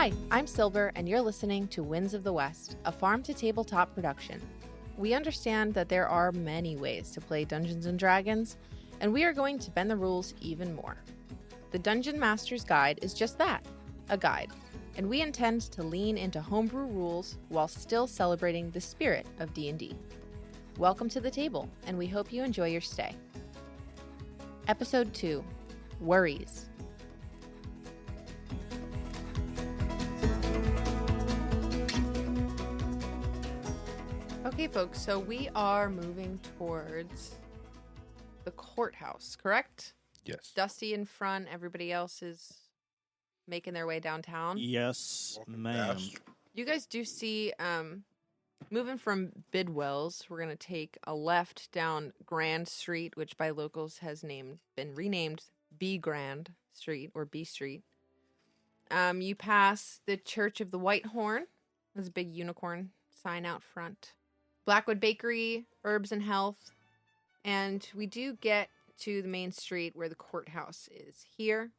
Hi, I'm Silva, and you're listening to Winds of the West, a farm-to-tabletop production. We understand that there are many ways to play Dungeons & Dragons, and we are going to bend the rules even more. The Dungeon Master's Guide is just that, a guide, and we intend to lean into homebrew rules while still celebrating the spirit of D&D. Welcome to the table, and we hope you enjoy your stay. Episode 2, Worries. Okay, folks, so we are moving towards the courthouse, correct? Yes. Dusty in front, everybody else is making their way downtown. Yes, ma'am. You guys do see, moving from Bidwell's, we're going to take a left down Grand Street, which by locals has been renamed B Grand Street or B Street. You pass the Church of the White Horn. There's a big unicorn sign out front. Blackwood Bakery, Herbs and Health, and we do get to the main street where the courthouse is. Here,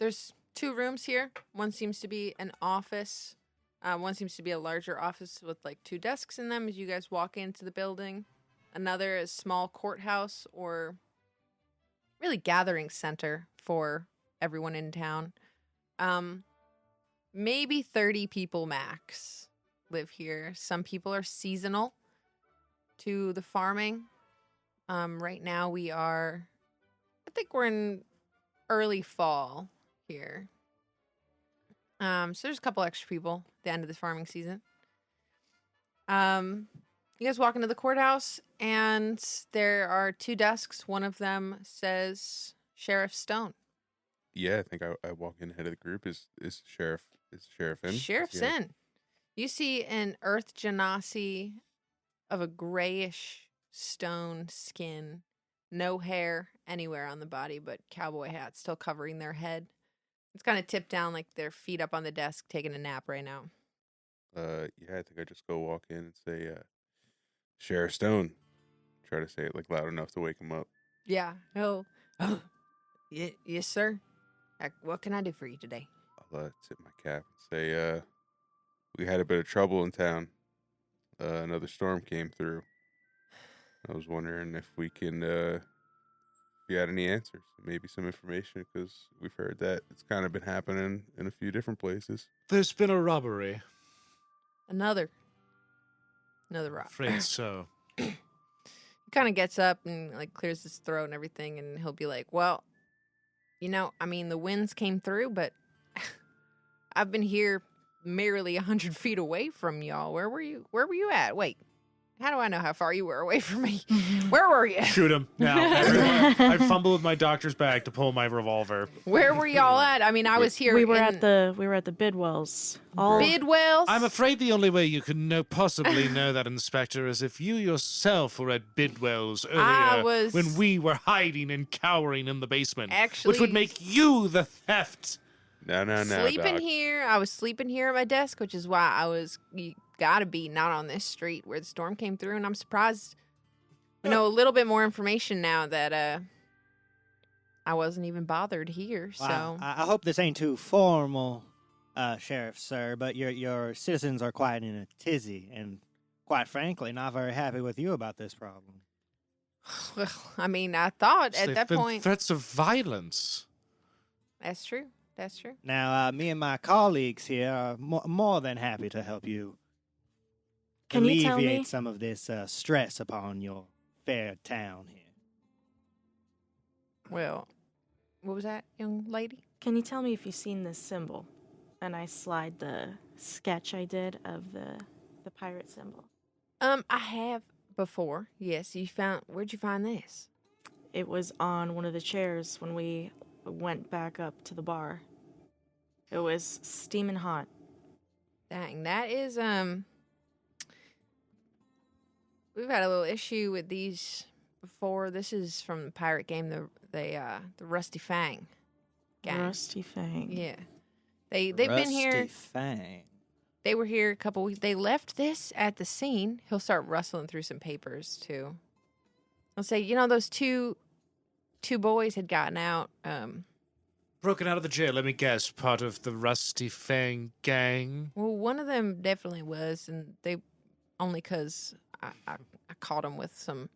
there's 2 rooms here. One seems to be an office. One seems to be a larger office with like 2 desks in them as you guys walk into the building. Another is small courthouse or really gathering center for everyone in town. Maybe 30 people max live here. Some people are seasonal to the farming. Right now I think we're in early fall here. So there's a couple extra people at the end of the farming season. You guys walk into the courthouse and there are 2 desks. One of them says Sheriff Stone. Yeah, I think I walk in ahead of the group. Is Sheriff in? Sheriff's in. You see an earth genasi of a grayish stone skin, no hair anywhere on the body, but cowboy hat still covering their head. It's kind of tipped down like their feet up on the desk, taking a nap right now. Yeah, I think I just go walk in and say, Sheriff Stone. Try to say it like loud enough to wake him up. Yeah. Oh, yes, sir. What can I do for you today? I'll tip my cap and say, we had a bit of trouble in town. Another storm came through. I was wondering if we can, if you had any answers, maybe some information, because we've heard that it's kind of been happening in a few different places. There's been a robbery. Another rock. Afraid so. He kind of gets up and like clears his throat and everything, and he'll be like, well, the winds came through, but I've been here merely 100 feet away from y'all. Where were you at? Wait, how do I know how far you were away from me? Where were you? Shoot him now. I fumble with my doctor's bag to pull my revolver. Where were y'all at? I was here. We were at the Bidwells. Bidwells? I'm afraid the only way you can possibly know that, Inspector, is if you yourself were at Bidwell's earlier when we were hiding and cowering in the basement. Actually, which would make you the theft. No, sleeping Doc. here. I was sleeping here at my desk, which is why you gotta be not on this street where the storm came through, and I'm surprised we know a little bit more information now that I wasn't even bothered here. Well, So I hope this ain't too formal, Sheriff, sir, but your citizens are quite in a tizzy, and quite frankly, not very happy with you about this problem. well, I thought at that point Threats of violence. That's true. Now, me and my colleagues here are more than happy to help you Can you tell alleviate me? some of this stress upon your fair town here. Well, what was that, young lady? Can you tell me if you've seen this symbol? And I slide the sketch I did of the pirate symbol. I have before. Yes, where'd you find this? It was on one of the chairs when we went back up to the bar. It was steaming hot. Dang, that is we've had a little issue with these before. This is from the pirate game, the Rusty Fang gang. Rusty Fang. Yeah. They've been here. Rusty Fang. They were here a couple weeks. They left this at the scene. He'll start rustling through some papers too. I'll say, those two boys had gotten out Broken out of the jail, let me guess, part of the Rusty Fang gang? Well, one of them definitely was, and they only because I caught him with some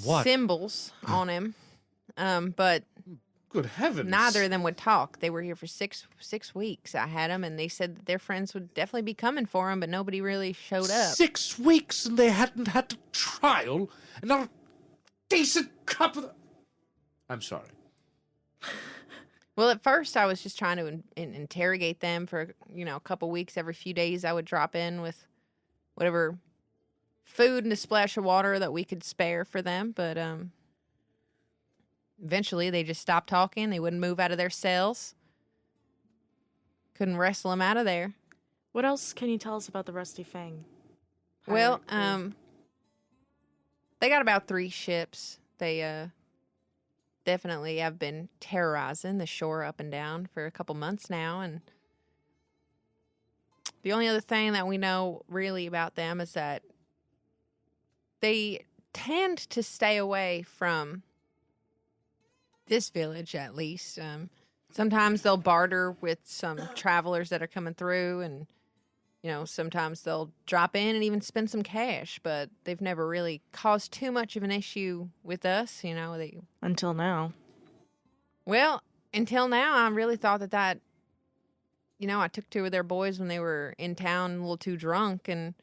what? symbols on him. But Good heavens. neither of them would talk. They were here for six weeks. I had them, and they said that their friends would definitely be coming for them, but nobody really showed up. 6 weeks and they hadn't had a trial, and not a decent cup of... I'm sorry. Well, at first, I was just trying to interrogate them for, a couple weeks. Every few days, I would drop in with whatever food and a splash of water that we could spare for them. But eventually, they just stopped talking. They wouldn't move out of their cells. Couldn't wrestle them out of there. What else can you tell us about the Rusty Fang? Well, pirate crew? they got about 3 ships. They definitely have been terrorizing the shore up and down for a couple months now, and the only other thing that we know really about them is that they tend to stay away from this village, at least. Sometimes they'll barter with some travelers that are coming through, and sometimes they'll drop in and even spend some cash, but they've never really caused too much of an issue with us. Until now. Well, until now, I really thought that I took 2 of their boys when they were in town a little too drunk and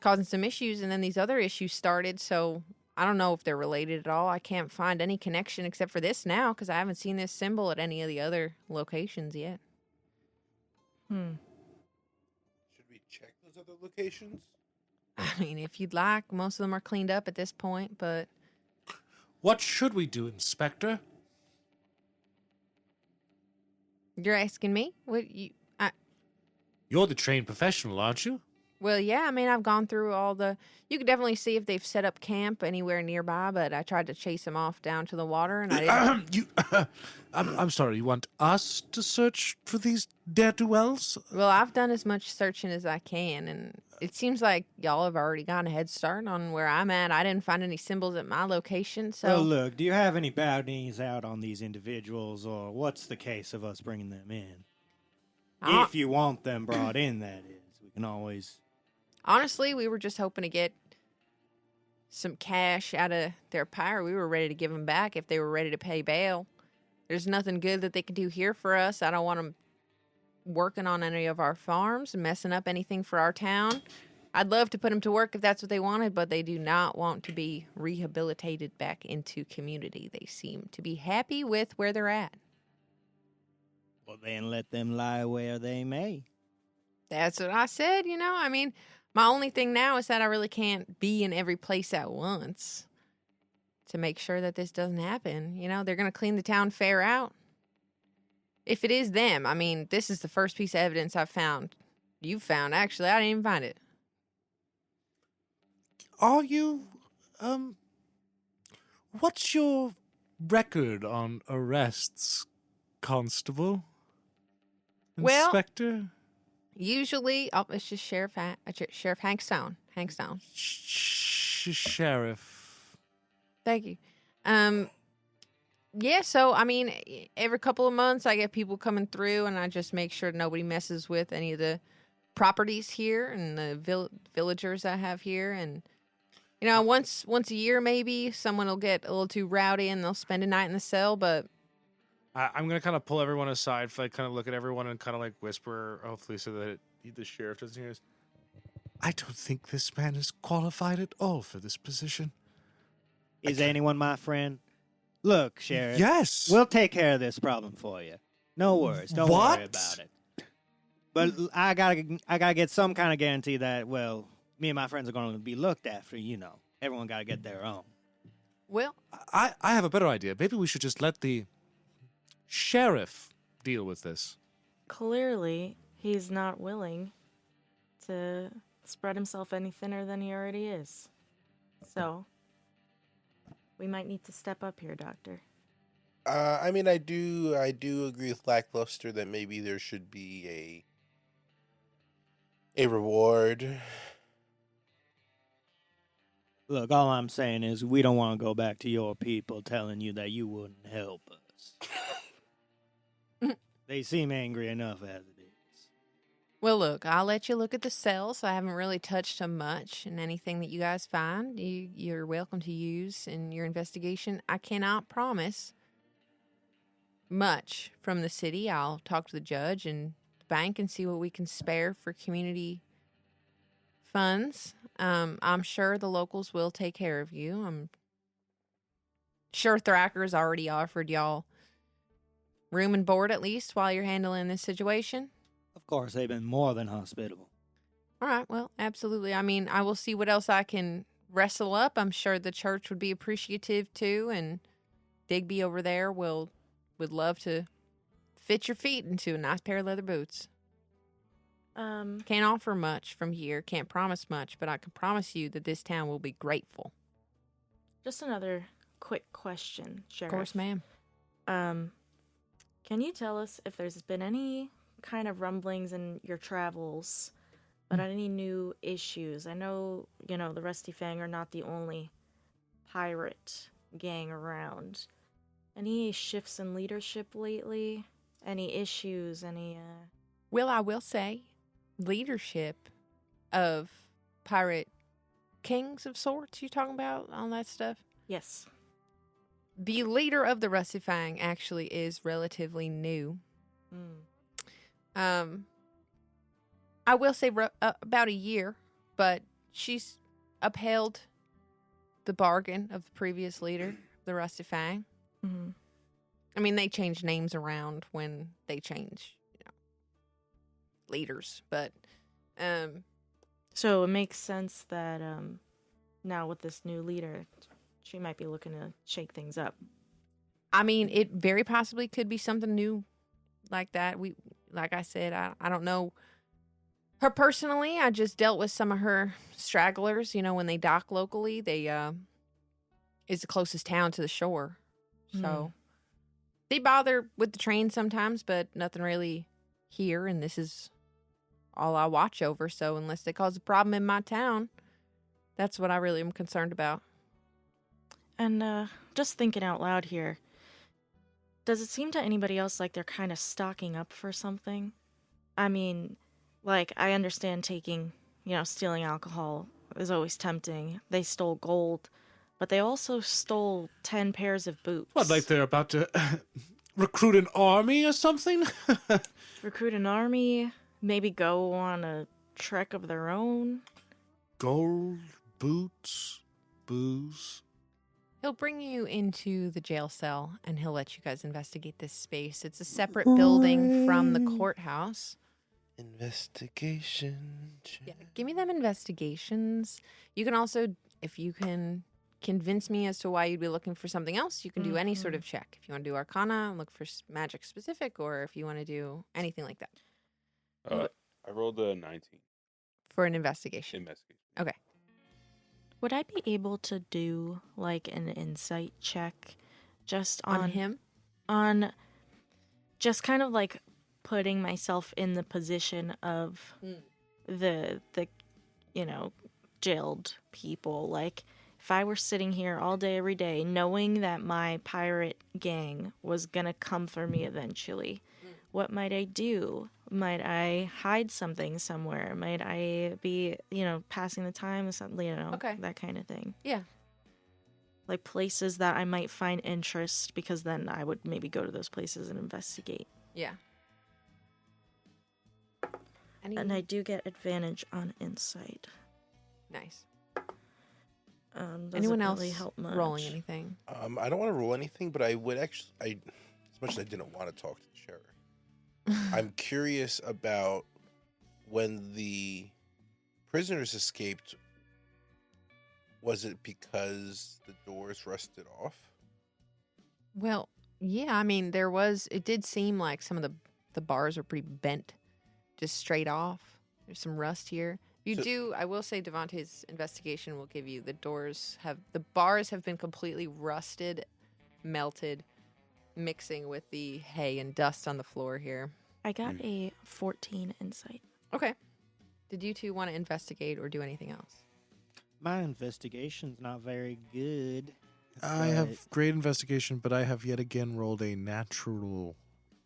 causing some issues, and then these other issues started, so I don't know if they're related at all. I can't find any connection except for this now, because I haven't seen this symbol at any of the other locations yet. Should we check those other locations? I mean, if you'd like, most of them are cleaned up at this point, but... What should we do, Inspector? You're asking me? You're the trained professional, aren't you? Well, yeah, I mean, I've gone through all the... You could definitely see if they've set up camp anywhere nearby, but I tried to chase them off down to the water, and I didn't... I'm sorry, you want us to search for these dare-do-wells? Well, I've done as much searching as I can, and it seems like y'all have already gotten a head start on where I'm at. I didn't find any symbols at my location, so... Well, look, do you have any bounties out on these individuals, or what's the case of us bringing them in? If you want them brought in, that is. We can always... Honestly, we were just hoping to get some cash out of their pyre. We were ready to give them back if they were ready to pay bail. There's nothing good that they can do here for us. I don't want them working on any of our farms and messing up anything for our town. I'd love to put them to work if that's what they wanted, but they do not want to be rehabilitated back into community. They seem to be happy with where they're at. Well, then let them lie where they may. That's what I said, I mean... My only thing now is that I really can't be in every place at once to make sure that this doesn't happen. They're going to clean the town fair out. If it is them, I mean, this is the first piece of evidence I've found. You found, actually. I didn't even find it. Are you, what's your record on arrests, Constable? Well, Inspector? Usually, it's just Sheriff Hank Stone. Hank Stone. Sheriff. Thank you. Yeah, so, I mean, every couple of months I get people coming through, and I just make sure nobody messes with any of the properties here and the villagers I have here. And, once a year maybe, someone will get a little too rowdy and they'll spend a night in the cell, but... I'm going to kind of pull everyone aside, kind of look at everyone and kind of whisper, hopefully so that the sheriff doesn't hear us. I don't think this man is qualified at all for this position. Is anyone my friend? Look, Sheriff. Yes. We'll take care of this problem for you. No worries. Don't worry about it. But I gotta get some kind of guarantee that, well, me and my friends are going to be looked after, Everyone got to get their own. Well, I have a better idea. Maybe we should just let the sheriff deal with this. Clearly, he's not willing to spread himself any thinner than he already is. So, we might need to step up here, Doctor. I mean, I do agree with Lackluster that maybe there should be a reward. Look, all I'm saying is we don't want to go back to your people telling you that you wouldn't help us. They seem angry enough as it is. Well, look, I'll let you look at the cells. I haven't really touched them much, and anything that you guys find, you're welcome to use in your investigation. I cannot promise much from the city. I'll talk to the judge and the bank and see what we can spare for community funds. I'm sure the locals will take care of you. I'm sure Thracker's already offered y'all room and board at least while you're handling this situation. Of course, they've been more than hospitable. All right, well, absolutely. I mean, I will see what else I can wrestle up. I'm sure the church would be appreciative too, and Digby over there would love to fit your feet into a nice pair of leather boots. Can't offer much from here, can't promise much, but I can promise you that this town will be grateful. Just another quick question, Sheriff. Of course, ma'am. Can you tell us if there's been any kind of rumblings in your travels about any new issues? I know, the Rusty Fang are not the only pirate gang around. Any shifts in leadership lately? Any issues? Well, I will say, leadership of pirate kings of sorts, you talking about all that stuff? Yes. The leader of the Rusty Fang actually is relatively new. I will say about a year, but she's upheld the bargain of the previous leader, the Rusty Fang. Mm-hmm. I mean, they change names around when they change, leaders, but so it makes sense that now with this new leader, she might be looking to shake things up. I mean, it very possibly could be something new like that. Like I said, I don't know her personally. I just dealt with some of her stragglers. When they dock locally, they is the closest town to the shore, so they bother with the train sometimes, but nothing really here. And this is all I watch over. So unless they cause a problem in my town, that's what I really am concerned about. And just thinking out loud here, does it seem to anybody else like they're kind of stocking up for something? I mean, like, I understand stealing alcohol is always tempting. They stole gold, but they also stole 10 pairs of boots. What, like they're about to recruit an army or something? Recruit an army, maybe go on a trek of their own? Gold, boots, booze. He'll bring you into the jail cell, and he'll let you guys investigate this space. It's a separate building from the courthouse. Investigation check. Yeah, give me them investigations. You can also, if you can convince me as to why you'd be looking for something else, you can do any sort of check. If you want to do Arcana, look for magic specific, or if you want to do anything like that. I rolled a 19. For an investigation. Okay. Would I be able to do, like, an insight check just On him? On just kind of, like, putting myself in the position of the jailed people. Like, if I were sitting here all day, every day, knowing that my pirate gang was going to come for me eventually, what might I do? Might I hide something somewhere? Might I be, passing the time, Okay. that kind of thing? Yeah. Like places that I might find interest, because then I would maybe go to those places and investigate. Yeah. And I do get advantage on insight. Nice. Anyone else really help much. Rolling anything? I don't want to roll anything, but I would actually, as much as I didn't want to talk to the sheriff, I'm curious about when the prisoners escaped. Was it because the doors rusted off? Well, yeah, I mean, it did seem like some of the bars were pretty bent, just straight off. There's some rust here. I will say DeVante's investigation will give you the bars have been completely rusted, melted, mixing with the hay and dust on the floor here. I got a 14 insight. Okay. Did you two want to investigate or do anything else? My investigation's not very good. I have great investigation, but I have yet again rolled a natural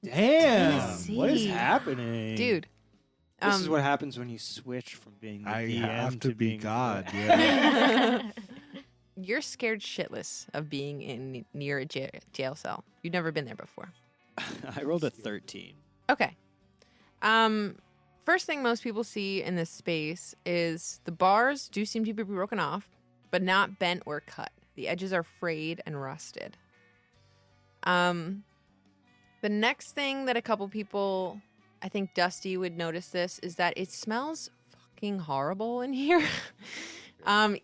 Damn. Tennessee. What is happening? Dude. This is what happens when you switch from being the I DM have to be being God. the- Yeah. You're scared shitless of being near a jail cell. You've never been there before. I rolled a 13. Okay. First thing most people see in this space is the bars do seem to be broken off, but not bent or cut. The edges are frayed and rusted. The next thing that a couple people, I think Dusty would notice this, is that it smells fucking horrible in here.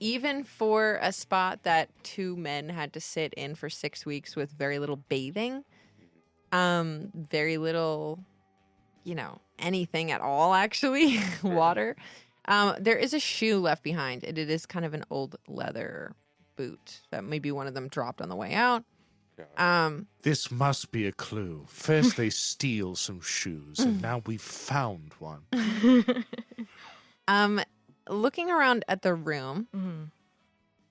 Even for a spot that 2 men had to sit in for 6 weeks with very little bathing, very little, anything at all, actually, water. There is a shoe left behind, and it is kind of an old leather boot that maybe one of them dropped on the way out. This must be a clue. First they steal some shoes, and now we've found one. Looking around at the room, Mhm.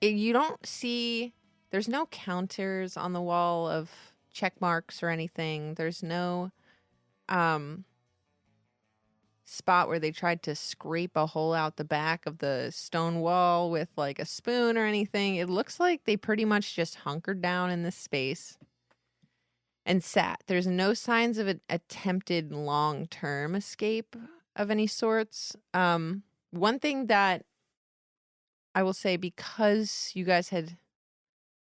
you don't see, there's no counters on the wall of check marks or anything. There's no spot where they tried to scrape a hole out the back of the stone wall with like a spoon or anything. It looks like they pretty much just hunkered down in this space and sat. There's no signs of an attempted long-term escape of any sorts. One thing that I will say, because you guys had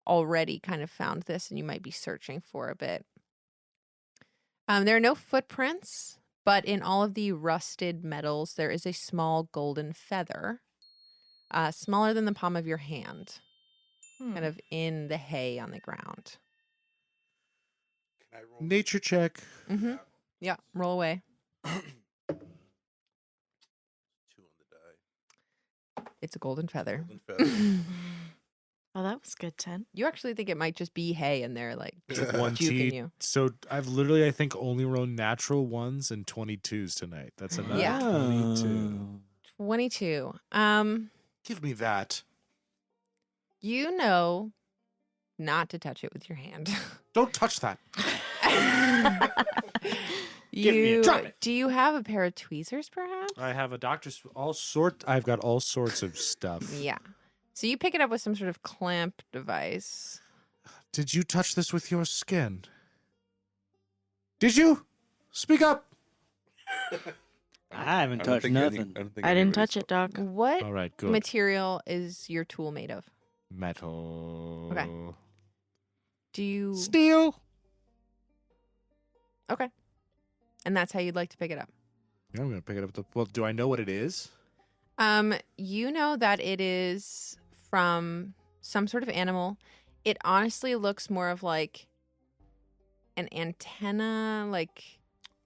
already kind of found this and you might be searching for a bit, there are no footprints, but in all of the rusted metals, there is a small golden feather, smaller than the palm of your hand, kind of in the hay on the ground. Can I roll? Nature check. Mm-hmm. Yeah, roll away. 2 on the die. It's a golden feather. Golden feather. Oh, that was good, 10. You actually think it might just be hay in there, like One juking T. you. So I've literally, I think, only rolled natural 1s and 22s tonight. That's enough. Yeah. 22. 22. Give me that. You know not to touch it with your hand. Don't touch that. Give me it. Drop it. Do you have a pair of tweezers, perhaps? I have a doctor's I've got all sorts of stuff. Yeah. So you pick it up with some sort of clamp device. Did you touch this with your skin? Did you? Speak up. I haven't touched nothing. I didn't touch it, Doc. What All right, good. material is your tool made of? Metal. Okay. Do you... Steel. Okay. And that's how you'd like to pick it up? Yeah, I'm gonna pick it up. Well, do I know what it is? You know that it is from some sort of animal. It honestly looks more of like an antenna, like...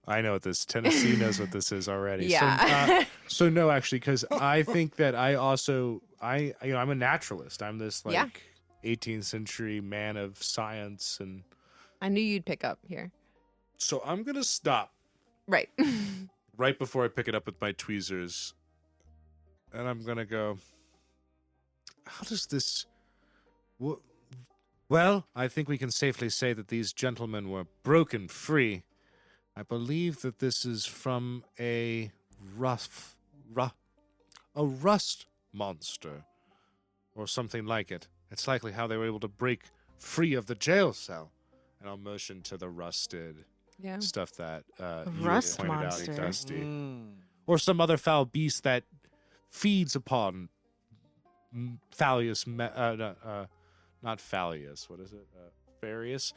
I know what this. Tennessee knows what this is already. Yeah. So no, actually, because I think that I'm a naturalist. I'm this Yeah. 18th century man of science, and I knew you'd pick up here. so I'm gonna stop Right. right before I pick it up with my tweezers, and I'm gonna go. How does this? Well, I think we can safely say that these gentlemen were broken free. I believe that this is from a rust monster, or something like it. It's likely how they were able to break free of the jail cell. And I'll motion to the rusted Yeah. stuff that you had Rust pointed monster. out, Dusty. Mm. Or some other foul beast that feeds upon not Fallius, what is it? Farius?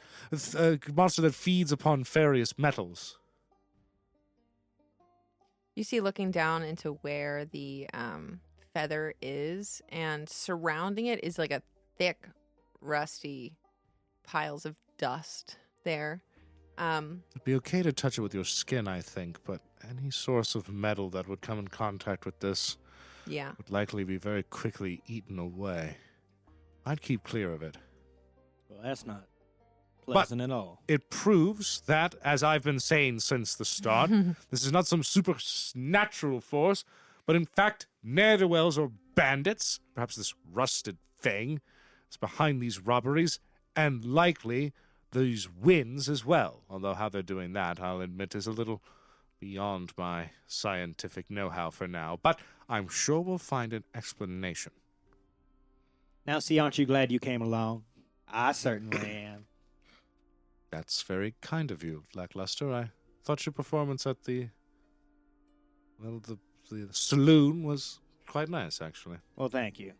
A monster that feeds upon various metals. You see looking down into where the feather is, and surrounding it is like a thick, rusty piles of dust there. It'd be okay to touch it with your skin, I think, but any source of metal that would come in contact with this Yeah. would likely be very quickly eaten away. I'd keep clear of it. Well, that's not pleasant at all. It proves that, as I've been saying since the start, this is not some supernatural force, but in fact, ne'er-do-wells or bandits, perhaps this rusted thing, is behind these robberies, and likely these winds as well. Although how they're doing that, I'll admit, is a little beyond my scientific know-how for now. But I'm sure we'll find an explanation. Now, see, aren't you glad you came along? I certainly am. That's very kind of you, Lackluster. I thought your performance at the saloon was quite nice, actually. Well, thank you.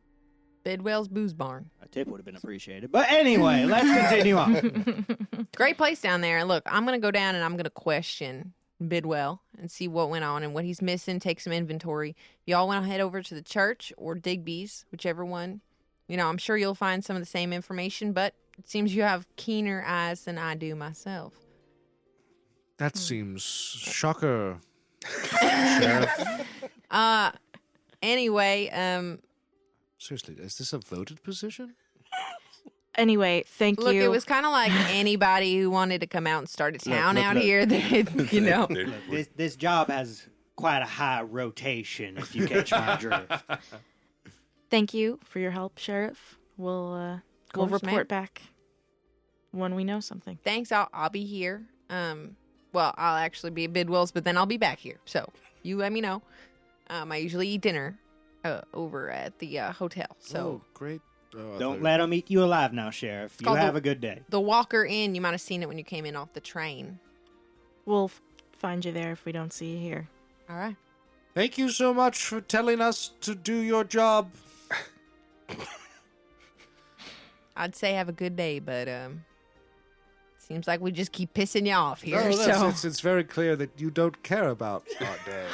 Bidwell's Booze Barn. A tip would have been appreciated. But anyway, let's continue on. Great place down there. Look, I'm going to go down and I'm going to question Bidwell and see what went on and what he's missing, take some inventory. Y'all want to head over to the church or Digby's, whichever one. I'm sure you'll find some of the same information, but it seems you have keener eyes than I do myself. That seems shocker, Sheriff. Anyway, Seriously, is this a voted position? Anyway, thank look, you. it was kind of like anybody who wanted to come out and start a town out here. That, This job has quite a high rotation, if you catch my drift. Thank you for your help, Sheriff. We'll report ma'am. back when we know something. Thanks. I'll be here. Well, I'll actually be at Bidwell's, but then I'll be back here. So you let me know. I usually eat dinner over at the hotel. So great. Don't let them eat you alive now, Sheriff. You called have a good day. the Walker Inn, you might have seen it when you came in off the train. We'll find you there if we don't see you here. All right. Thank you so much for telling us to do your job. I'd say have a good day, but seems like we just keep pissing you off here. No, so it's very clear that you don't care about our day.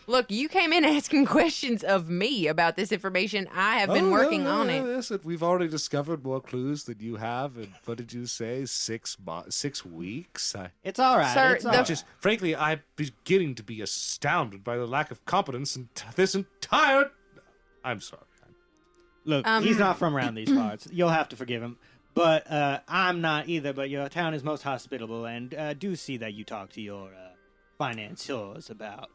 look, you came in asking questions of me about this information. I have been working on it. Yes, we've already discovered more clues than you have. And what did you say? 6 weeks? It's all right. Sir, it's all the- right. Just frankly, I'm beginning to be astounded by the lack of competence in this entire. I'm sorry. Look, he's not from around these parts. You'll have to forgive him. But I'm not either, but your town is most hospitable, and do see that you talk to your financiers about,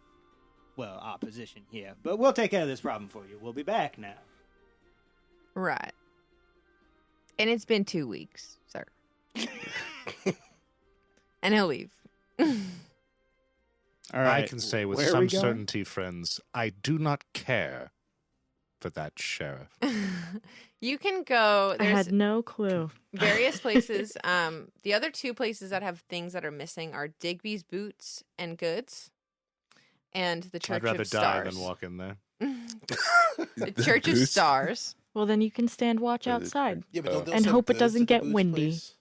well, our position here. But we'll take care of this problem for you. We'll be back now. Right. And it's been 2 weeks, sir. And he'll leave. All right. I can say with where are some we going? certainty, friends, I do not care for that sheriff. You can go. I There's had no clue. various places. The other 2 places that have things that are missing are Digby's Boots and Goods and the Church I'd rather of die Stars. than walk in there. The Church of Boots? Stars. Well, then you can stand watch Or the outside. Yeah, but don't they And also have hope it goods doesn't at the get Boots windy. place?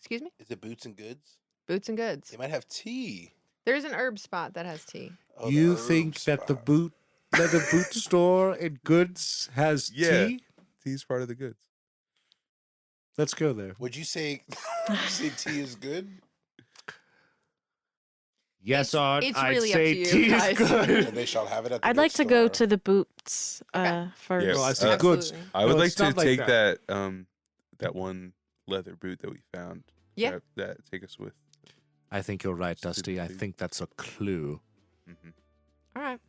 Excuse me? Is it Boots and Goods? Boots and Goods. They might have tea. There's an herb spot that has tea. Oh, the You herb think that the spot. leather boot store in Goods has Yeah. tea? Tea's part of the goods. Let's go there. Would you say, would you say tea is good? Yes, Art. it's I'd really up say to you, tea is guys. good. And they shall have it at the I'd like to bookstore. go to the Boots first. Yeah, Well, I see Uh, Goods. Absolutely. I would No, like it's to not like take that. that one leather boot that we found. Yeah. That take us with. I think you're right, Dusty. I Stupid. think that's a clue. Mm-hmm. All right.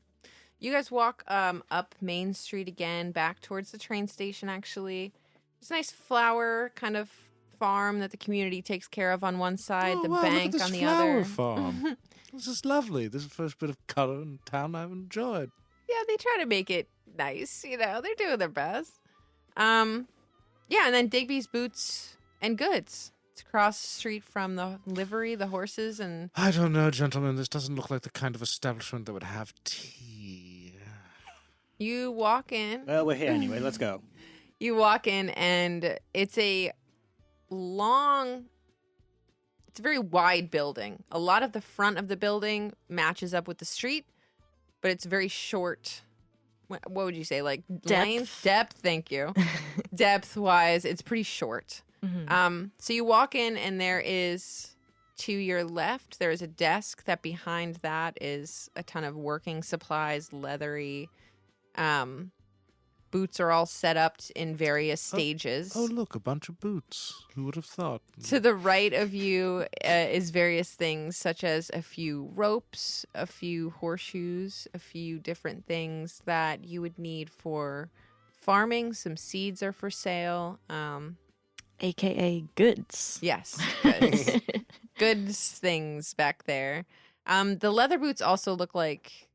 You guys walk up Main Street again, back towards the train station, actually. There's a nice flower kind of farm that the community takes care of on one side, Oh, the wow, look at bank this on the flower other. farm. This is lovely. This is the first bit of color in town I've enjoyed. Yeah, they try to make it nice, they're doing their best. Yeah, and then Digby's Boots and Goods. It's across the street from the livery, the horses, and I don't know, gentlemen. This doesn't look like the kind of establishment that would have tea. you walk in. Well, we're here anyway. Let's go. You walk in, and it's a very wide building. A lot of the front of the building matches up with the street, but it's very short. What would you say? Like length? Depth, thank you. Depth-wise, it's pretty short. Mhm. So you walk in, and there is, to your left, there is a desk that behind that is a ton of working supplies, leathery. Boots are all set up in various stages. Oh, look, a bunch of boots. Who would have thought? To the right of you is various things, such as a few ropes, a few horseshoes, a few different things that you would need for farming. Some seeds are for sale. AKA goods. Yes, goods. Goods things back there. The leather boots also look like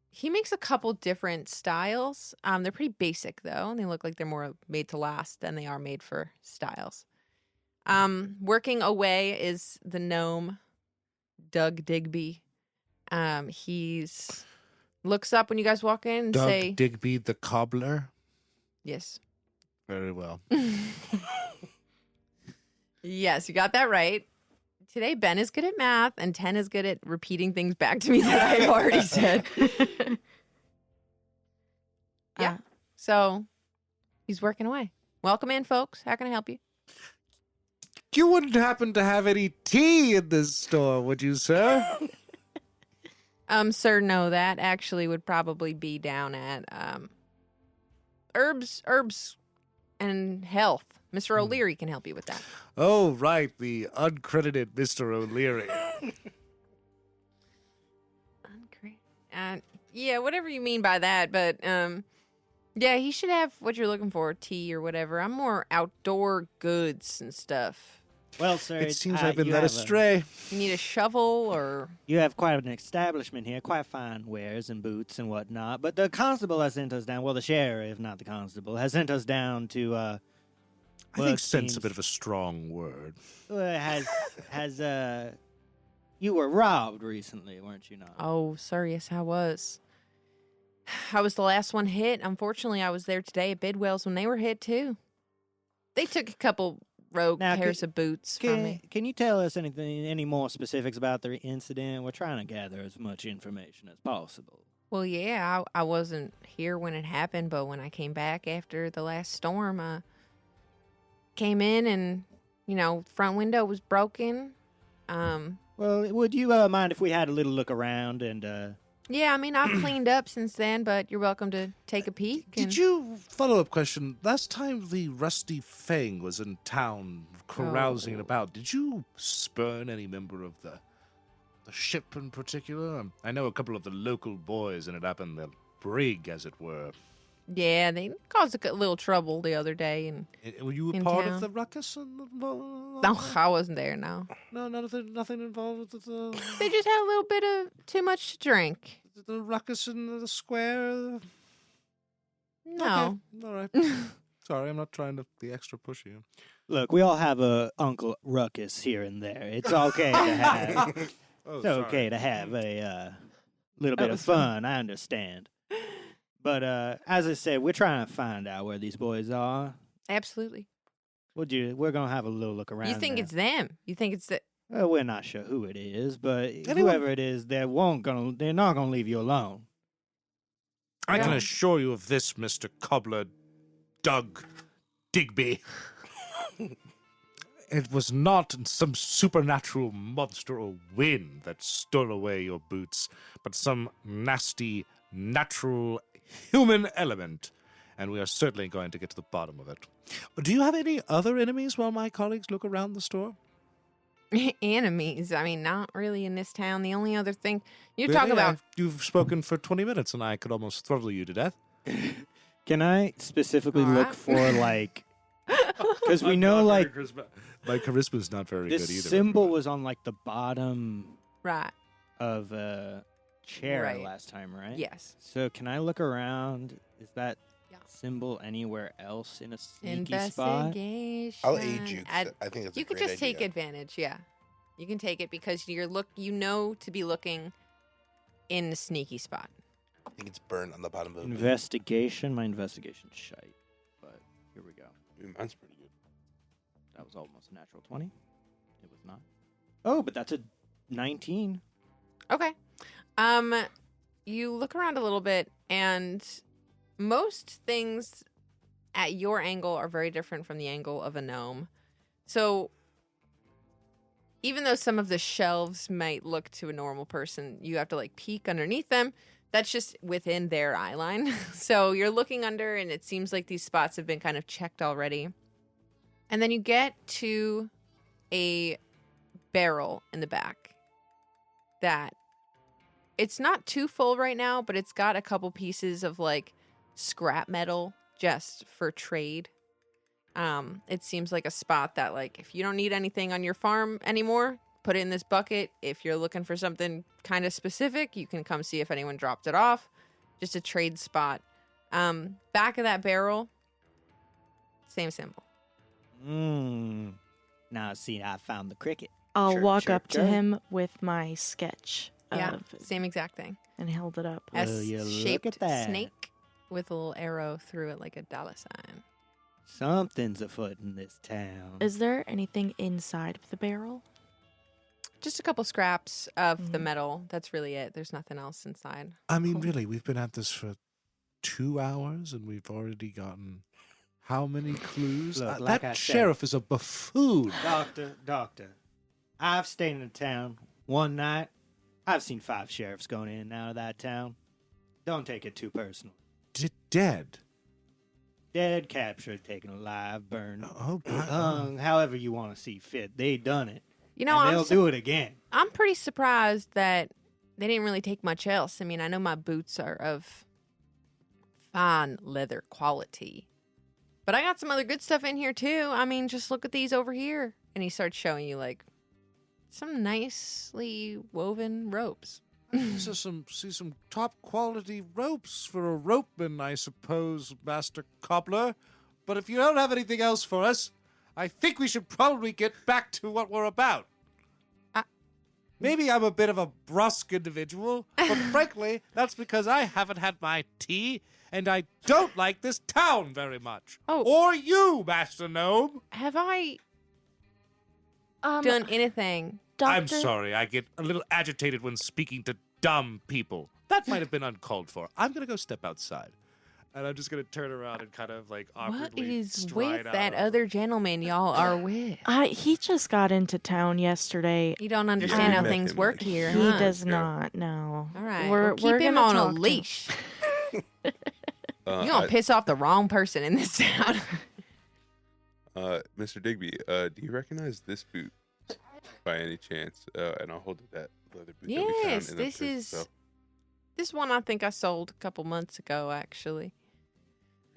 he makes a couple different styles. They're pretty basic though, and they look like they're more made to last than they are made for styles. Working away is the gnome, Doug Digby. He's looks up when you guys walk in and Doug say, Digby the cobbler. yes. Very well. Yes, you got that right. Today, Ben is good at math, and 10 is good at repeating things back to me that I've already said. Yeah. So he's working away. Welcome in, folks. How can I help you? You wouldn't happen to have any tea in this store, would you, sir? Sir, no, that actually would probably be down at herbs and health. Mr. O'Leary can help you with that. Oh, right, the uncredited Mr. O'Leary. Yeah, whatever you mean by that, but yeah, he should have what you're looking for, tea or whatever. I'm more outdoor goods and stuff. Well, sir, It seems I've been you led have astray. You need a shovel or You have quite an establishment here, quite fine wares and boots and whatnot. But the constable has sent us down. Well, the sheriff, not the constable, has sent us down to. I well, think it sense a seems- bit of a strong word. has you were robbed recently, weren't you? Not. oh, sorry, yes, I was. I was the last one hit. Unfortunately, I was there today at Bidwell's when they were hit too. They took a couple rogue Now, pairs of boots from me. Can you tell us any more specifics about the incident? We're trying to gather as much information as possible. Well, yeah, I wasn't here when it happened, but when I came back after the last storm, I came in and, front window was broken. Well, would you mind if we had a little look around and Yeah, I mean, I've cleaned up since then, but you're welcome to take a peek. Did you, follow-up question, last time the Rusty Fang was in town carousing Oh. about, did you spurn any member of the ship in particular? I know a couple of the local boys ended up in the brig, as it were. Yeah, they caused a little trouble the other day, and Were you a In part town. of the ruckus? no, I wasn't there, no. No, nothing involved with the They just had a little bit of too much to drink. ruckus in the square. No. Okay, all right. Sorry, I'm not trying to be extra pushy. look? We all have a Uncle Ruckus here and there. It's okay to have. Oh, It's okay to have a little That bit of was funny. fun. I understand. But as I said, we're trying to find out where these boys are. Absolutely. We're gonna have a little look around. You think there. it's them. You think it's the... Well, we're not sure who it is, but Anyone- whoever it is, they're not gonna leave you alone. I can Yeah. assure you of this, Mr. Cobbler Doug Digby. It was not some supernatural monster or wind that stole away your boots, but some nasty, natural human element. And we are certainly going to get to the bottom of it. Do you have any other enemies while my colleagues look around the store? enemies. I mean, not really in this town. The only other thing you talk Really? about... You've spoken for 20 minutes and I could almost throttle you to death. Can I specifically All look right. for like? Because we know like My charisma's not very this good either. symbol was on like the bottom Right. of a chair Right. last time, right? Yes. So can I look around? Is that Yeah. symbol anywhere else in a sneaky spot? Investigation. I'll aid you. 'Cause I'd- I think that's You a could great just take idea. advantage, yeah. You can take it because to be looking in the sneaky spot. I think it's burned on the bottom of the boot. Investigation. My investigation's shite. But here we go. Mine's pretty good. That was almost a natural 20. It was not. Oh, but that's a 19. Okay. You look around a little bit, and most things at your angle are very different from the angle of a gnome. So even though some of the shelves might look to a normal person, you have to like peek underneath them. That's just within their eye line. So you're looking under, and it seems like these spots have been kind of checked already. And then you get to a barrel in the back that it's not too full right now, but it's got a couple pieces of like scrap metal just for trade. It seems like a spot that, like, if you don't need anything on your farm anymore, put it in this bucket. If you're looking for something kind of specific, you can come see if anyone dropped it off. Just a trade spot. Back of that barrel, same symbol. Now, see, I found the cricket. I'll Chirp, walk chirp, up to chirp. him with my sketch Yeah, of same exact thing. and held it up. Will you look S-shaped at that? snake with a little arrow through it like a dollar sign. Something's afoot in this town. Is there anything inside of the barrel? Just a couple scraps of the metal. That's really it. There's nothing else inside. I mean, Cool. really, we've been at this for 2 hours and we've already gotten how many clues? Look, like that I said- sheriff is a buffoon. Doctor, I've stayed in the town one night. I've seen 5 sheriffs going in and out of that town. Don't take it too personal. Dead. Dead, captured, taken alive, burned, Oh, hung, however you want to see fit. They done it. You know, and they'll do it again. I'm pretty surprised that they didn't really take much else. I mean, I know my boots are of fine leather quality, but I got some other good stuff in here too. I mean, just look at these over here. And he starts showing you like some nicely woven ropes. These are some top quality ropes for a ropeman, I suppose, Master Cobbler. But if you don't have anything else for us, I think we should probably get back to what we're about. Maybe I'm a bit of a brusque individual, but frankly, that's because I haven't had my tea, and I don't like this town very much. Oh. Or you, Master Gnome. Have I done anything? I'm Doctor, sorry, I get a little agitated when speaking to dumb people. That might have been uncalled for. I'm going to go step outside. And I'm just going to turn around and kind of like What awkwardly is stride with out that of- other gentleman y'all are with? he just got into town yesterday. You don't understand how met things him, work like, here, He huh? does Yeah. not. No. All right. We're, Well, keep we're him gonna on a talk to him. leash. You're going to piss off the wrong person in this town. Mr. Digby, do you recognize this boot by any chance? And I'll hold that leather boot that we found Yes, in the this prison is cell. this one I think I sold a couple months ago, actually.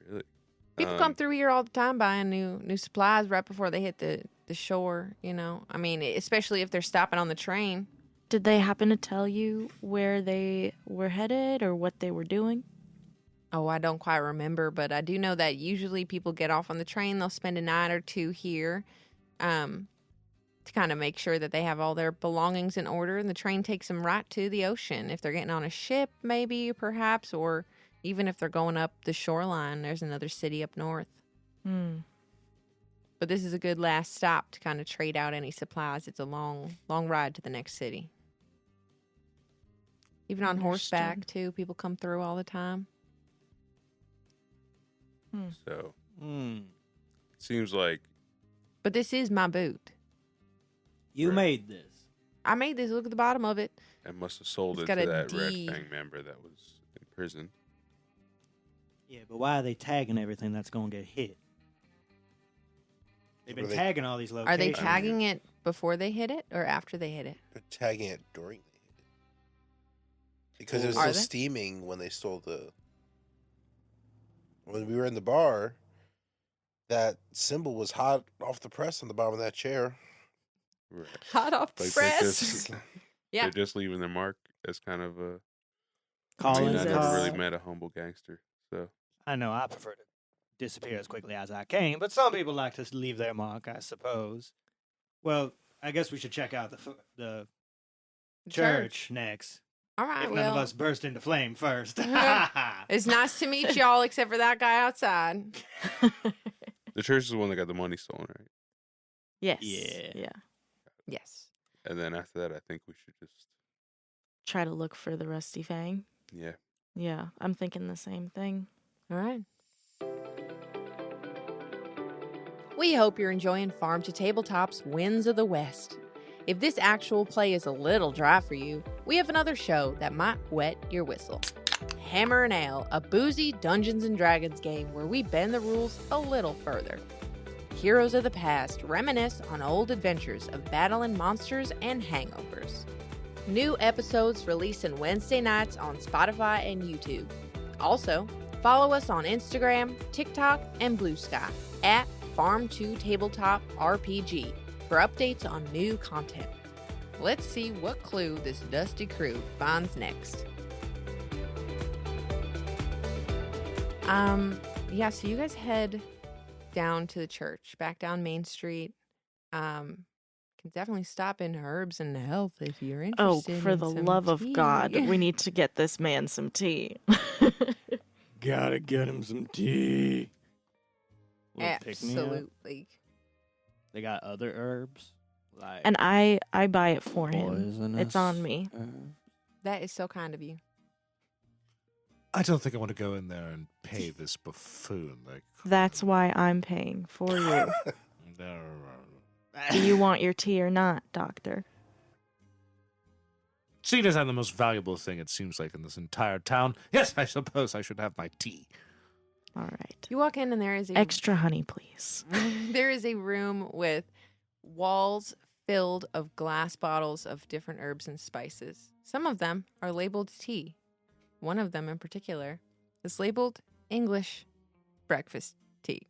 Really? People come through here all the time buying new supplies right before they hit the shore, you know. I mean, especially if they're stopping on the train. Did they happen to tell you where they were headed or what they were doing? Oh, I don't quite remember, but I do know that usually people get off on the train. They'll spend a night or two here to kind of make sure that they have all their belongings in order. And the train takes them right to the ocean. If they're getting on a ship, maybe, perhaps, or even if they're going up the shoreline, there's another city up north. But this is a good last stop to kind of trade out any supplies. It's a long ride to the next city. Even on horseback, too. People come through all the time. So, it seems like But this is my boot. You Right. made this. I made this. Look at the bottom of it. I must have sold It's it got to a that Red D. Fang member that was in prison. Yeah, but why are they tagging everything that's going to get hit? They've been Are they- tagging all these Are locations. they tagging it before they hit it or after they hit it? They're tagging it during they hit it. Because it was Are still they? steaming when they stole the. When we were in the bar, that symbol was hot off the press on the bottom of that chair. Right. Hot off the Like press. Yeah. they're just leaving their mark as kind of a. Calling I Jesus. never card. really met a humble gangster, so I know I prefer to disappear as quickly as I can, but some people like to leave their mark, I suppose. Well, I guess we should check out the church next. All right. If none of Well, us burst into flame first. it's nice to meet y'all, except for that guy outside. the church is the one that got the money stolen, right? Yes. Yeah. Yeah. Yes. And then after that, I think we should just Try to look for the Rusty Fang. yeah. Yeah, I'm thinking the same thing. All right. We hope you're enjoying Farm to Tabletop's Winds of the West. If this actual play is a little dry for you, we have another show that might wet your whistle. Hammer and Ale, a boozy Dungeons & Dragons game where we bend the rules a little further. Heroes of the past reminisce on old adventures of battling monsters and hangovers. New episodes releasing Wednesday nights on Spotify and YouTube. Also, follow us on Instagram, TikTok, and Bluesky at FarmtoTabletopRPG for updates on new content. Let's see what clue this dusty crew finds next. Yeah, so you guys head down to the church, back down Main Street. Can definitely stop in Herbs and Health if you're Oh, interested. for in the some love of tea. God, we need to get this man some tea. Gotta get him some tea. Little pick-me-up. Absolutely. They got other herbs. Like And I buy it for him. poisonous It's on me. herbs. That is so kind of you. I don't think I want to go in there and pay this buffoon. Like That's why I'm paying for you. Do you want your tea or not, Doctor? Seeing as I'm the most valuable thing, it seems like, in this entire town, yes, I suppose I should have my tea. All right. You walk in and there is a Extra honey, please. there is a room with walls filled of glass bottles of different herbs and spices. Some of them are labeled tea. One of them in particular is labeled English breakfast tea.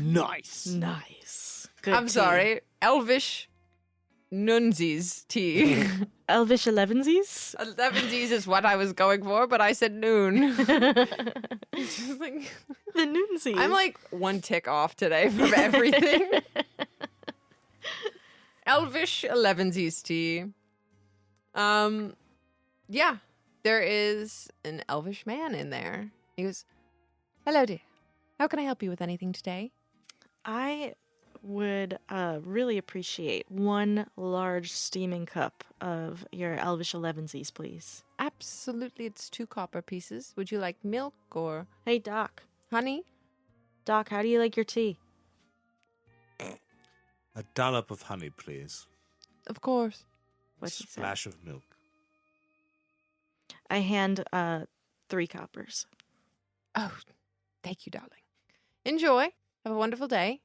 Nice. Nice. Good I'm tea. sorry, Elvish Nunsies tea. Elvish Elevensies? 11sies is what I was going for, but I said noon. The It's just like- Noonsies. I'm like one tick off today from everything. Elvish 11sies tea. Yeah, there is an elvish man in there. He goes, "Hello, dear. How can I help you with anything today?" I would really appreciate one large steaming cup of your Elvish Elevensies, please. Absolutely, it's 2 copper pieces. Would you like milk or Hey, Doc. honey? Doc, how do you like your tea? A dollop of honey, please. Of course. What's he say? Splash of milk. I hand 3 coppers. Oh, thank you, darling. Enjoy. Have a wonderful day.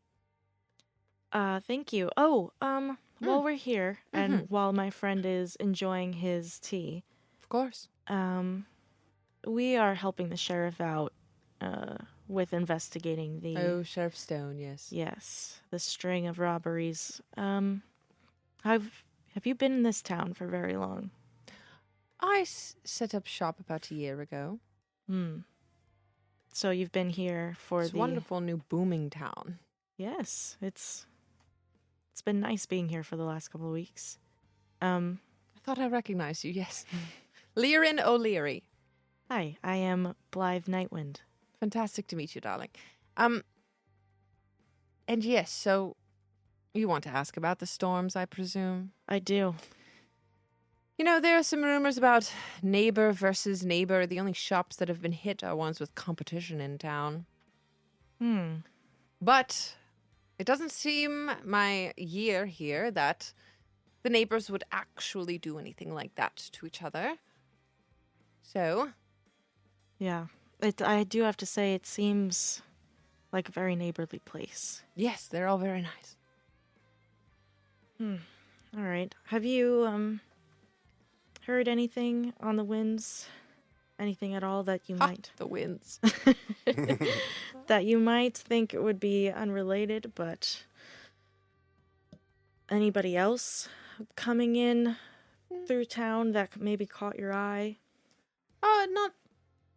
Thank you. Oh, while we're here and Mhm. while my friend is enjoying his tea, Of course. we are helping the sheriff out with investigating the Oh, Sheriff Stone, yes. yes, the string of robberies. Have you been in this town for very long? I set up shop about a year ago. So you've been here for It's a the wonderful new booming town. Yes, it's been nice being here for the last couple of weeks. I thought I recognized you, yes. Lirin O'Leary. Hi, I am Blythe Nightwind. Fantastic to meet you, darling. And yes, so you want to ask about the storms, I presume? I do. You know, there are some rumors about neighbor versus neighbor. The only shops that have been hit are ones with competition in town. But it doesn't seem my year here that the neighbors would actually do anything like that to each other. So, Yeah. I do have to say it seems like a very neighborly place. yes, they're all very nice. All right. Have you heard anything on the winds? Anything at all that you Ha, might the winds. that you might think it would be unrelated, but anybody else coming in through town that maybe caught your eye? Not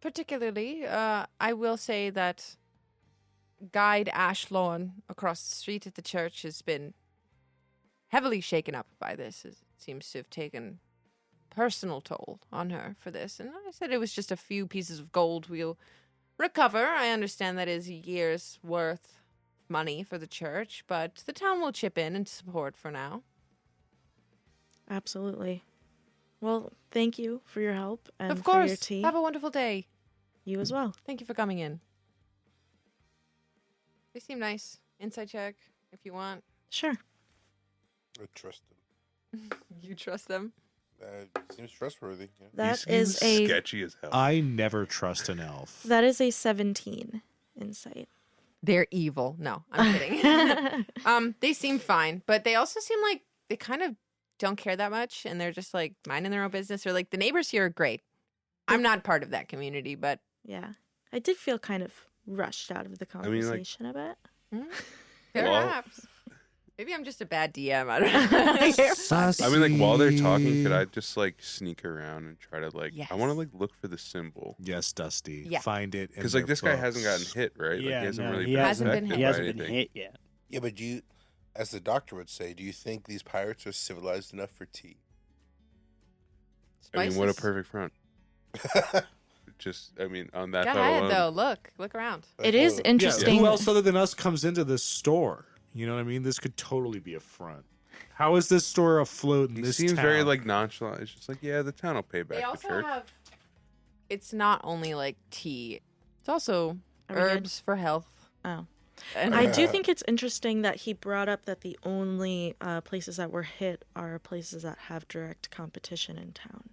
particularly. I will say that Guide Ashlawn across the street at the church has been heavily shaken up by this. It seems to have taken personal toll on her for this. And I said it was just a few pieces of gold we'll recover. I understand that is a year's worth of money for the church, but the town will chip in and support for now. Absolutely. Well, thank you for your help and Of for your course. tea. Have a wonderful day. You as well. Thank you for coming in. They seem nice. Inside check if you want. Sure. I trust him. You trust them? Seems trustworthy. Yeah. That He is seems a sketchy as hell. I never trust an elf. 17 insight. They're evil. No, I'm kidding. They seem fine, but they also seem like they kind of don't care that much, and they're just like minding their own business. Or like the neighbors here are great. I'm not part of that community, but Yeah. I did feel kind of rushed out of the I mean, like- conversation a bit. Perhaps. Maybe I'm just a bad DM. I don't know. I mean, like, while they're talking, could I just, like, sneak around and try to, like, Yes. I want to, like, look for the symbol. Yes, Dusty. Yeah. Find it. Because, like, this guy hasn't gotten hit, right? Yeah, like, he hasn't no, really he been hasn't been affected hit. He by hasn't been anything. hit yet. Yeah, but as the doctor would say, do you think these pirates are civilized enough for tea? I mean, what a Spices. perfect front. Just, I mean, on that Go thought ahead, alone. though. Look around. It is Well, Yeah, interesting. who else other than us comes into this store? You know what I mean? This could totally be a front. How is this store afloat in He this seems town? very, like, nonchalant. It's just like, yeah, the town will pay back They the also church. have. It's not only like tea. It's also Are we good? herbs for health. Oh. And I do think it's interesting that he brought up that the only places that were hit are places that have direct competition in town.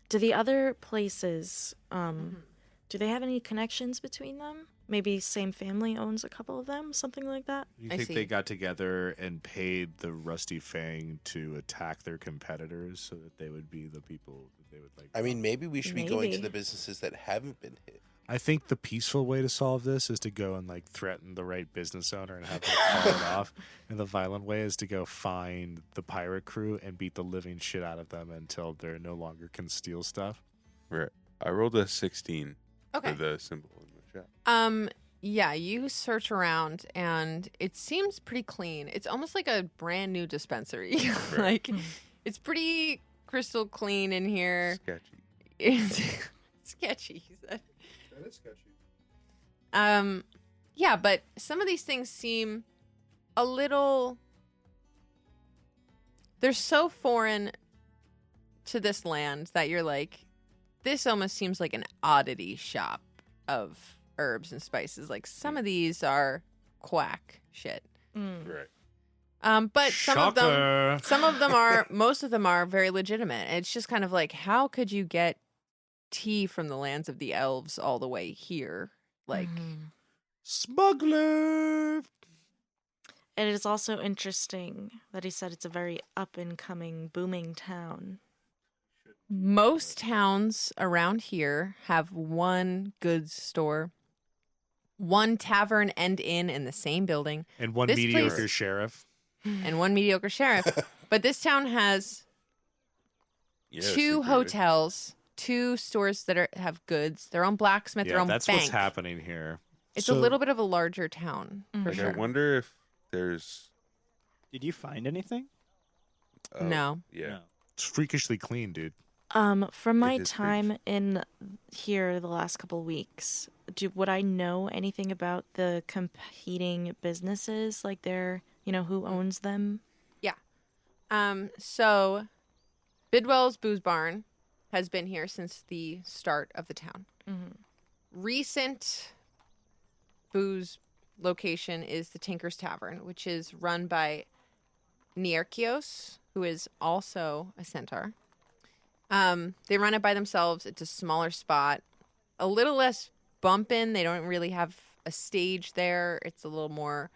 Do the other places, do they have any connections between them? Maybe same family owns a couple of them, something like that? You I think see. they got together and paid the Rusty Fang to attack their competitors so that they would be the people that they would like? I mean, maybe we should be going to Maybe. the businesses that haven't been hit. I think the peaceful way to solve this is to go and like threaten the right business owner and have them call it off. And the violent way is to go find the pirate crew and beat the living shit out of them until they no longer can steal stuff. Right. I rolled a 16 Okay. for the symbol in the chat. Yeah, you search around and it seems pretty clean. It's almost like a brand new dispensary. Like it's pretty crystal clean in here. Sketchy. It's sketchy, he said. That is sketchy. Yeah, but some of these things seem a little. They're so foreign to this land that you're like, this almost seems like an oddity shop of herbs and spices. Like some of these are quack shit. Right. But some of them Shocker. are, most of them are very legitimate. And it's just kind of like, how could you get tea from the lands of the elves all the way here? Like, Smuggler. It is also interesting that he said it's a very up and coming, booming town. most towns around here have one goods store, one tavern and inn in the same building, And one This mediocre place- sheriff. and one mediocre sheriff. But this town has Yeah, two security. hotels, two stores that have goods, their own blacksmith, their Yeah, own that's bank. what's happening here. It's So- a little bit of a larger town, for Like, sure. I wonder if there's. Did you find anything? No. Yeah. No. It's freakishly clean, dude. From my It is time in here the last couple weeks, would I know anything about the competing businesses? Like their, who owns them? So Bidwell's Booze Barn has been here since the start of the town. Recent booze location is the Tinker's Tavern, which is run by Nierkios, who is also a centaur. They run it by themselves. It's a smaller spot, a little less bumpin'. They don't really have a stage there. It's a little more.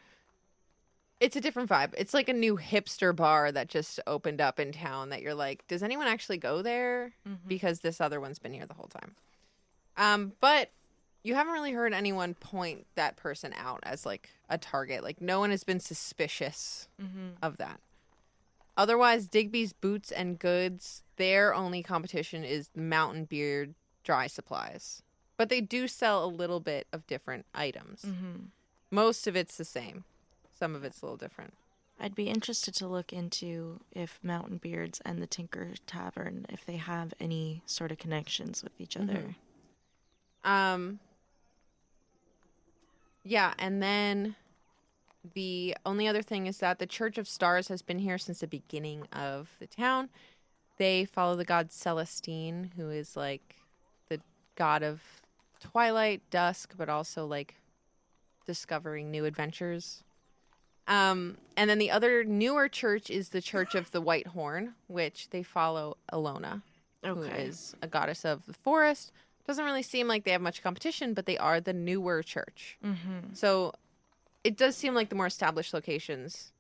It's a different vibe. It's like a new hipster bar that just opened up in town that you're like, does anyone actually go there? Because this other one's been here the whole time. But you haven't really heard anyone point that person out as like a target. Like no one has been suspicious of that. Otherwise, Digby's Boots and Goods, their only competition is Mountain Beard dry supplies. But they do sell a little bit of different items. Most of it's the same. Some of it's a little different. I'd be interested to look into if Mountain Beards and the Tinker Tavern, if they have any sort of connections with each other. Yeah, and then the only other thing is that the Church of Stars has been here since the beginning of the town. They follow the god Celestine, who is like the god of twilight, dusk, but also like discovering new adventures. And then the other newer church is the Church of the White Horn, which they follow Alona, who Okay. is a goddess of the forest. Doesn't really seem like they have much competition, but they are the newer church. So it does seem like the more established locations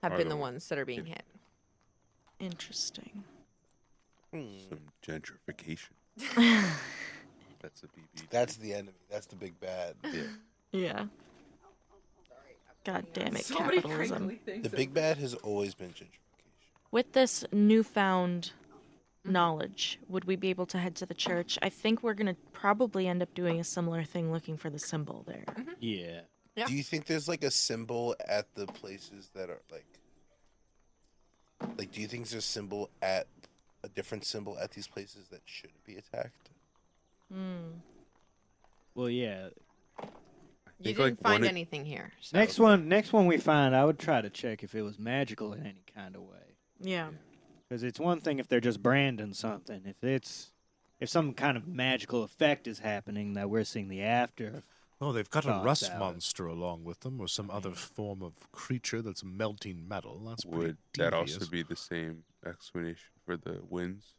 have Are been the the ones that are being hit. Interesting. Some gentrification. That's a BB. That's the enemy. That's the big bad. Yeah. God damn it, So many capitalism. crinkly things The big bad has always been gentrification. With this newfound knowledge, would we be able to head to the church? I think we're going to probably end up doing a similar thing, looking for the symbol there. Yeah. Yeah. Do you think there's like a symbol at the places that are like do you think there's a different symbol at these places that shouldn't be attacked? Well, yeah. You think, didn't like, find one- anything here. So. Next one we find, I would try to check if it was magical in any kind of way. Yeah. Because it's one thing if they're just branding something. If some kind of magical effect is happening that we're seeing the after. Oh, they've got a Thoughts rust out. monster along with them, or some other form of creature that's melting metal. That's pretty Would that also devious. be the same explanation for the winds?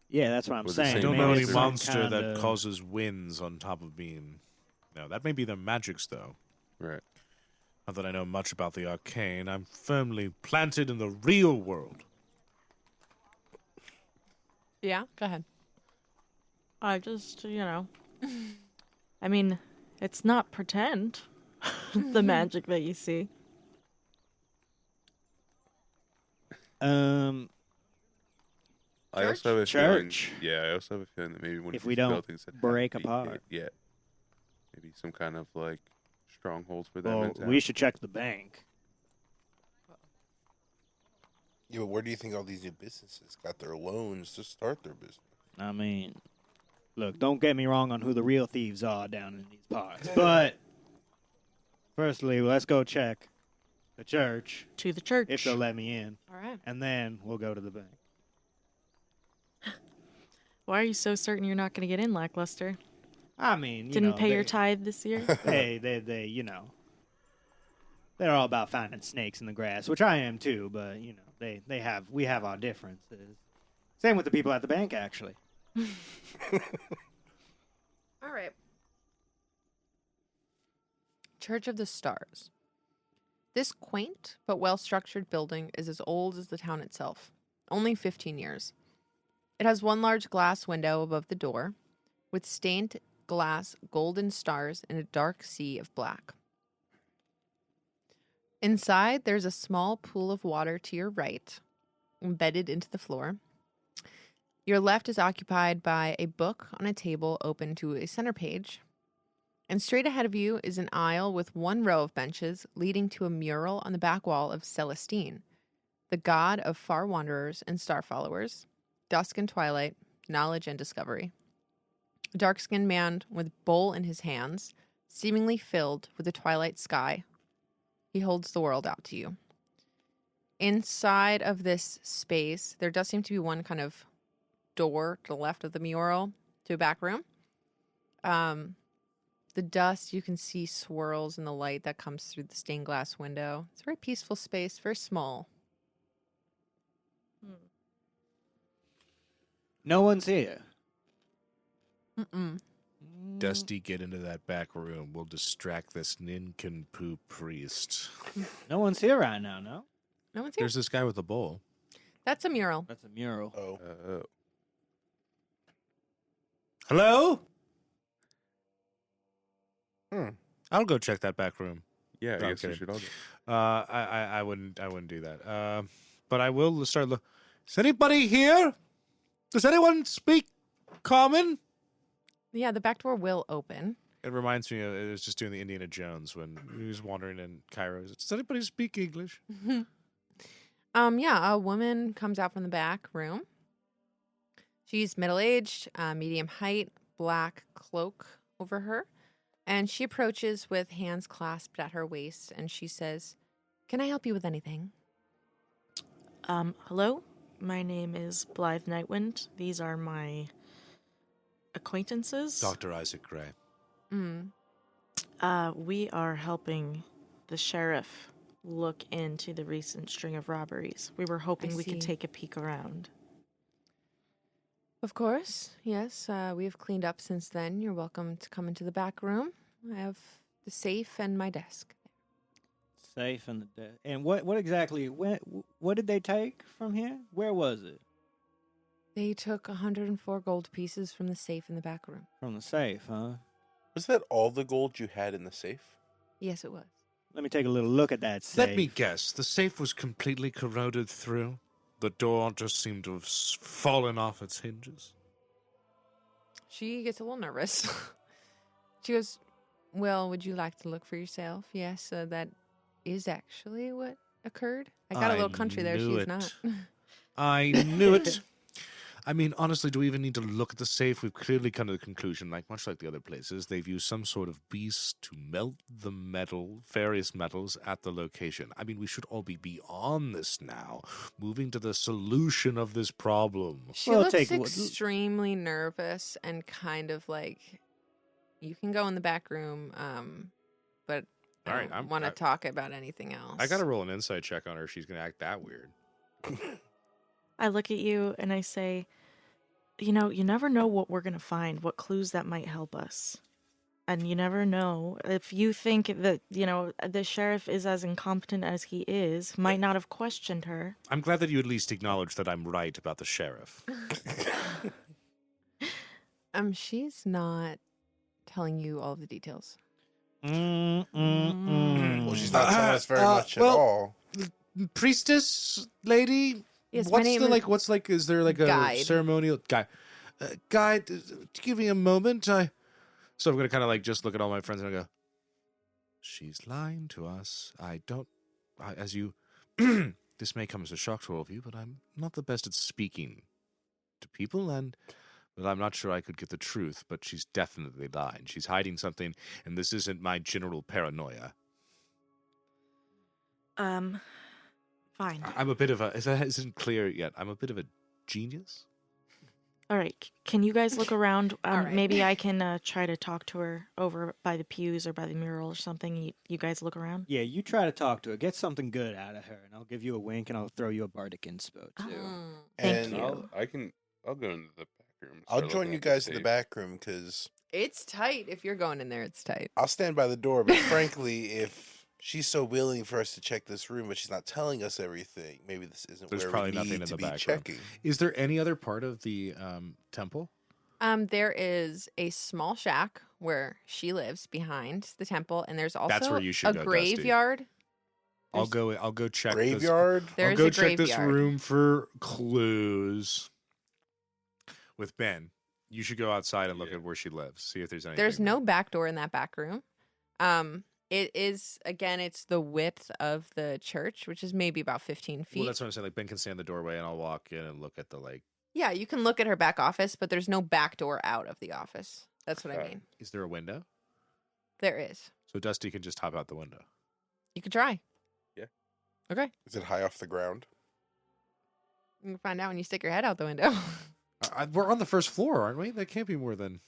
Yeah, that's what I'm With the saying. same Don't Maybe know any it's some monster that kinda- causes winds on top of being. No, that may be their magics, though. Right. Not that I know much about the arcane. I'm firmly planted in the real world. Yeah, go ahead. I just, I mean, it's not pretend, the magic that you see. I also have a Church. feeling. Yeah, I also have a feeling that maybe one If of we these don't buildings that break haven't been apart. hit yet. Maybe some kind of like stronghold for them. Well, in town. we should check the bank. Yeah, but where do you think all these new businesses got their loans to start their business? I mean, look, don't get me wrong on who the real thieves are down in these parts. But, firstly, let's go check the church, To the church. if they'll let me in. All right. And then we'll go to the bank. Why are you so certain you're not going to get in, Lackluster? I mean, Didn't pay your tithe this year? they, they're all about finding snakes in the grass, which I am too, but, we have our differences. Same with the people at the bank, actually. All right. Church of the Stars. This quaint but well-structured building is as old as the town itself, only 15 years. It has one large glass window above the door, with stained glass golden stars in a dark sea of black. Inside, there's a small pool of water to your right, embedded into the floor. Your left is occupied by a book on a table open to a center page. And straight ahead of you is an aisle with one row of benches leading to a mural on the back wall of Celestine, the god of far wanderers and star followers, dusk and twilight, knowledge and discovery. A dark-skinned man with a bowl in his hands, seemingly filled with the twilight sky. He holds the world out to you. Inside of this space, there does seem to be one kind of door to the left of the mural to a back room. The dust you can see swirls in the light that comes through the stained glass window. It's a very peaceful space, very small. No one's here. Mm-mm. Dusty, get into that back room. We'll distract this nincompoop priest. No one's here right now, no? No one's here. There's this guy with the bowl. That's a mural. That's a mural. Oh, Hello? Hmm. I'll go check that back room. yeah, No, I I'm guess we kidding. should all do. I wouldn't do that. But I will start. Is anybody here? Does anyone speak common? Yeah, the back door will open. It reminds me of, it was just doing the Indiana Jones when he was wandering in Cairo. Does anybody speak English? Yeah, a woman comes out from the back room. She's middle-aged, medium height, black cloak over her. And she approaches with hands clasped at her waist, and she says, "Can I help you with anything?" Hello? My name is Blythe Nightwind. These are my acquaintances. Dr. Isaac Gray. We are helping the sheriff look into the recent string of robberies. We were hoping we could see. take a peek around. Of course, yes. We have cleaned up since then. You're welcome to come into the back room. I have the safe and my desk. Safe in the and what exactly? What did they take from here? Where was it? They took 104 gold pieces from the safe in the back room. From the safe, huh? Was that all the gold you had in the safe? Yes, it was. Let me take a little look at that safe. Let me guess. The safe was completely corroded through. The door just seemed to have fallen off its hinges. She gets a little nervous. She goes, well, would you like to look for yourself? Yes, that is actually what occurred. I got a little country there. knew She's it. not. I knew it. I mean, honestly, do we even need to look at the safe? We've clearly come to the conclusion, much like the other places, they've used some sort of beast to melt the various metals at the location. I mean, we should all be beyond this now, moving to the solution of this problem. She Well, looks take a- extremely nervous and kind of like, you can go in the back room, but All I right, don't want to talk about anything else. I got to roll an insight check on her if she's going to act that weird. I look at you and I say, you never know what we're going to find, what clues that might help us. And you never know if you think that, the sheriff is as incompetent as he is, might not have questioned her. I'm glad that you at least acknowledge that I'm right about the sheriff. She's not telling you all of the details. Well, she's not telling us very much at all. Priestess lady? Yes, my name is there like a Guide. ceremonial guide? Guide, give me a moment. So I'm going to kind of just look at all my friends and I go, she's lying to us. This may come as a shock to all of you, but I'm not the best at speaking to people, but I'm not sure I could get the truth, but she's definitely lying. She's hiding something, and this isn't my general paranoia. Fine. I'm a bit of if that isn't clear yet, I'm a bit of a genius. All right. Can you guys look around? All right. Maybe I can try to talk to her over by the pews or by the mural or something. You guys look around? Yeah, you try to talk to her. Get something good out of her, and I'll give you a wink, and I'll throw you a bardic inspo, too. Thank And you. I'll go into the back room. and I'll start join looking you at the guys in the safe. back room because It's tight. If you're going in there, it's tight. I'll stand by the door. But frankly, if she's so willing for us to check this room, but she's not telling us everything, maybe this isn't There's where probably we nothing need in to the be back room. checking. Is there any other part of the temple? There is a small shack where she lives behind the temple, and there's also That's where you should a go, Dusty. graveyard. I'll go check Graveyard? There I'll is go a check this graveyard. room for clues. With Ben, you should go outside and look at where she lives. See if there's anything. There's no back door in that back room. It is, again, it's the width of the church, which is maybe about 15 feet. Well, that's what I'm saying. Ben can stand in the doorway, and I'll walk in and look at the Yeah, you can look at her back office, but there's no back door out of the office. That's what I mean. Is there a window? There is. So Dusty can just hop out the window. You could try. Yeah. Okay. Is it high off the ground? You can find out when you stick your head out the window. We're on the first floor, aren't we? That can't be more than.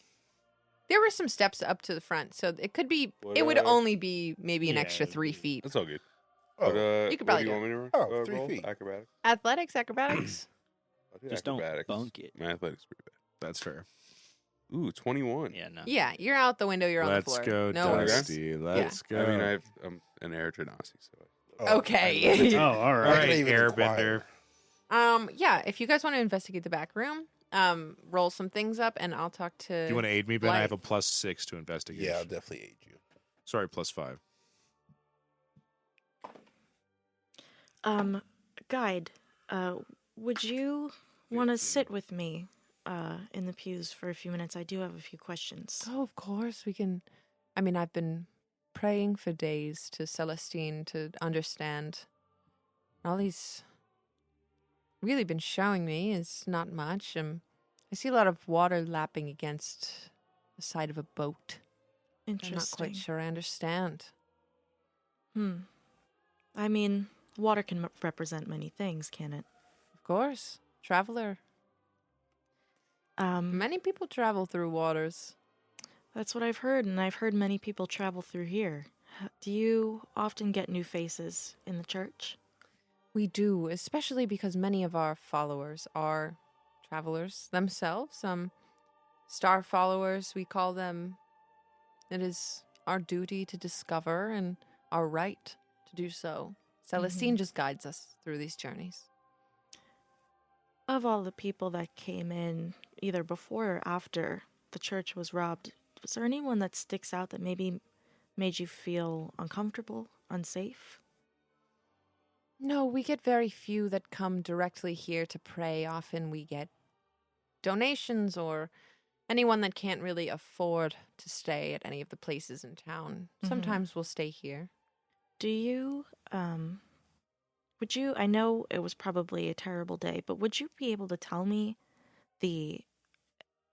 There were some steps up to the front, so it could be. What, It would only be maybe an yeah, extra it'd 3 be- feet. That's all good. Oh, But, you could what probably do you do want me to Oh, 3 roll? feet. Acrobatics. Athletics, acrobatics. I'll do Just don't acrobatics. bunk it. My athletics is pretty That's fair. bad. Ooh, 21. Yeah, no. Yeah, you're out the window. You're on the Let's floor. go, No worries. Dusty. Let's go. I mean, I'm an air genasi, so. Oh, Okay. Oh, all All right. I right, can even Airbender. inquire. Yeah. If you guys want to investigate the back room, roll some things up, and I'll talk to. Do you want to aid me, Ben? I Blythe. have a +6 to investigate. Yeah, I'll definitely aid you. Sorry, +5. Guide, would you want to sit with me in the pews for a few minutes? I do have a few questions. Oh, of course we can. I mean, I've been praying for days to Celestine to understand. All he's really been showing me is not much. I see a lot of water lapping against the side of a boat. I'm not Interesting. quite sure I understand. I mean, water can represent many things, can it? Of course, traveler. Many people travel through waters. That's what I've heard, and I've heard many people travel through here. Do you often get new faces in the church? We do, especially because many of our followers are travelers themselves. Star followers, we call them. It is our duty to discover and our right to do so. Celestine just guides us through these journeys. Of all the people that came in, either before or after the church was robbed, was there anyone that sticks out that maybe made you feel uncomfortable, unsafe? No, we get very few that come directly here to pray. Often we get donations or anyone that can't really afford to stay at any of the places in town. Sometimes we'll stay here. Do you, would you, I know it was probably a terrible day, but would you be able to tell me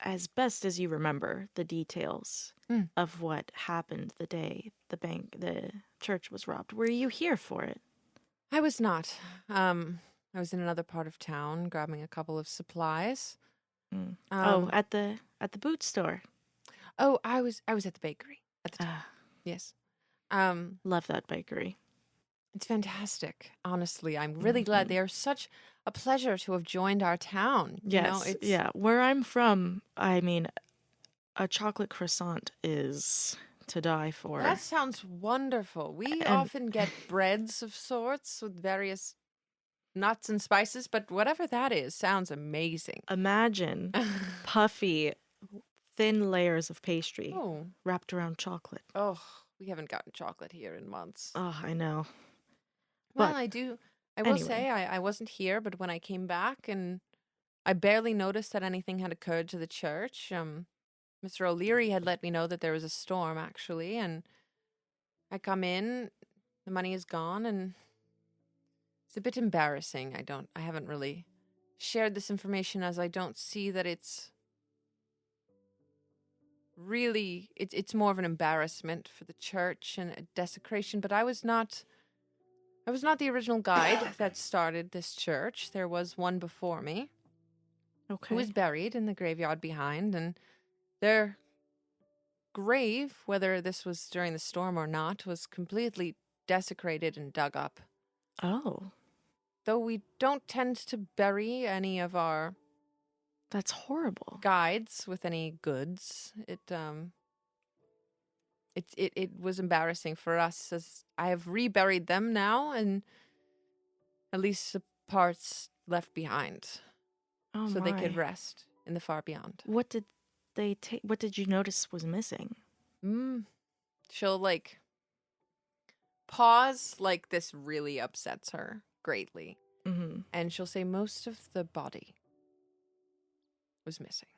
as best as you remember, the details of what happened the day the church was robbed? Were you here for it? I was not. I was in another part of town grabbing a couple of supplies. At the boot store. Oh, I was at the bakery at the time. Yes. Love that bakery. It's fantastic. Honestly, I'm really glad. They are such a pleasure to have joined our town. Yes, yeah. Where I'm from, I mean, a chocolate croissant is to die for. That sounds wonderful. We often get breads of sorts with various nuts and spices, but whatever that is sounds amazing. Imagine puffy, thin layers of pastry Oh. wrapped around chocolate. Oh, we haven't gotten chocolate here in months. Oh, I know. Well, But I will say I wasn't here, but when I came back and I barely noticed that anything had occurred to the church. Mr. O'Leary had let me know that there was a storm, actually, and I come in, the money is gone, and it's a bit embarrassing. I haven't really shared this information as I don't see that it's really, it's more of an embarrassment for the church and a desecration, but I was not the original guide that started this church. There was one before me. Okay. Who was buried in the graveyard behind, and their grave, whether this was during the storm or not, was completely desecrated and dug up. Oh. Though we don't tend to bury any of our That's horrible. guides with any goods, it was embarrassing for us, as I have reburied them now, and at least the parts left behind, Oh, so they could my. rest in the far beyond. What did they take? What did you notice was missing? She'll pause, like this really upsets her greatly, and she'll say most of the body was missing.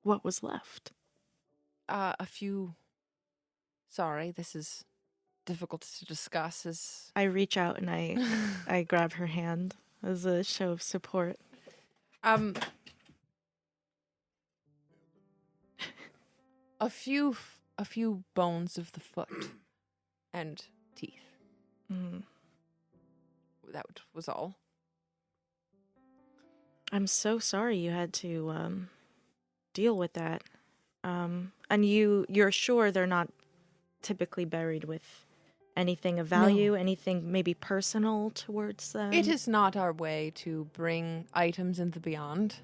What was left? A few. Sorry, this is difficult to discuss. As I reach out and I grab her hand as a show of support. A few bones of the foot and teeth. That was all. I'm so sorry you had to deal with that. And you're sure they're not typically buried with anything of value, anything maybe personal towards them? It is not our way to bring items into the beyond.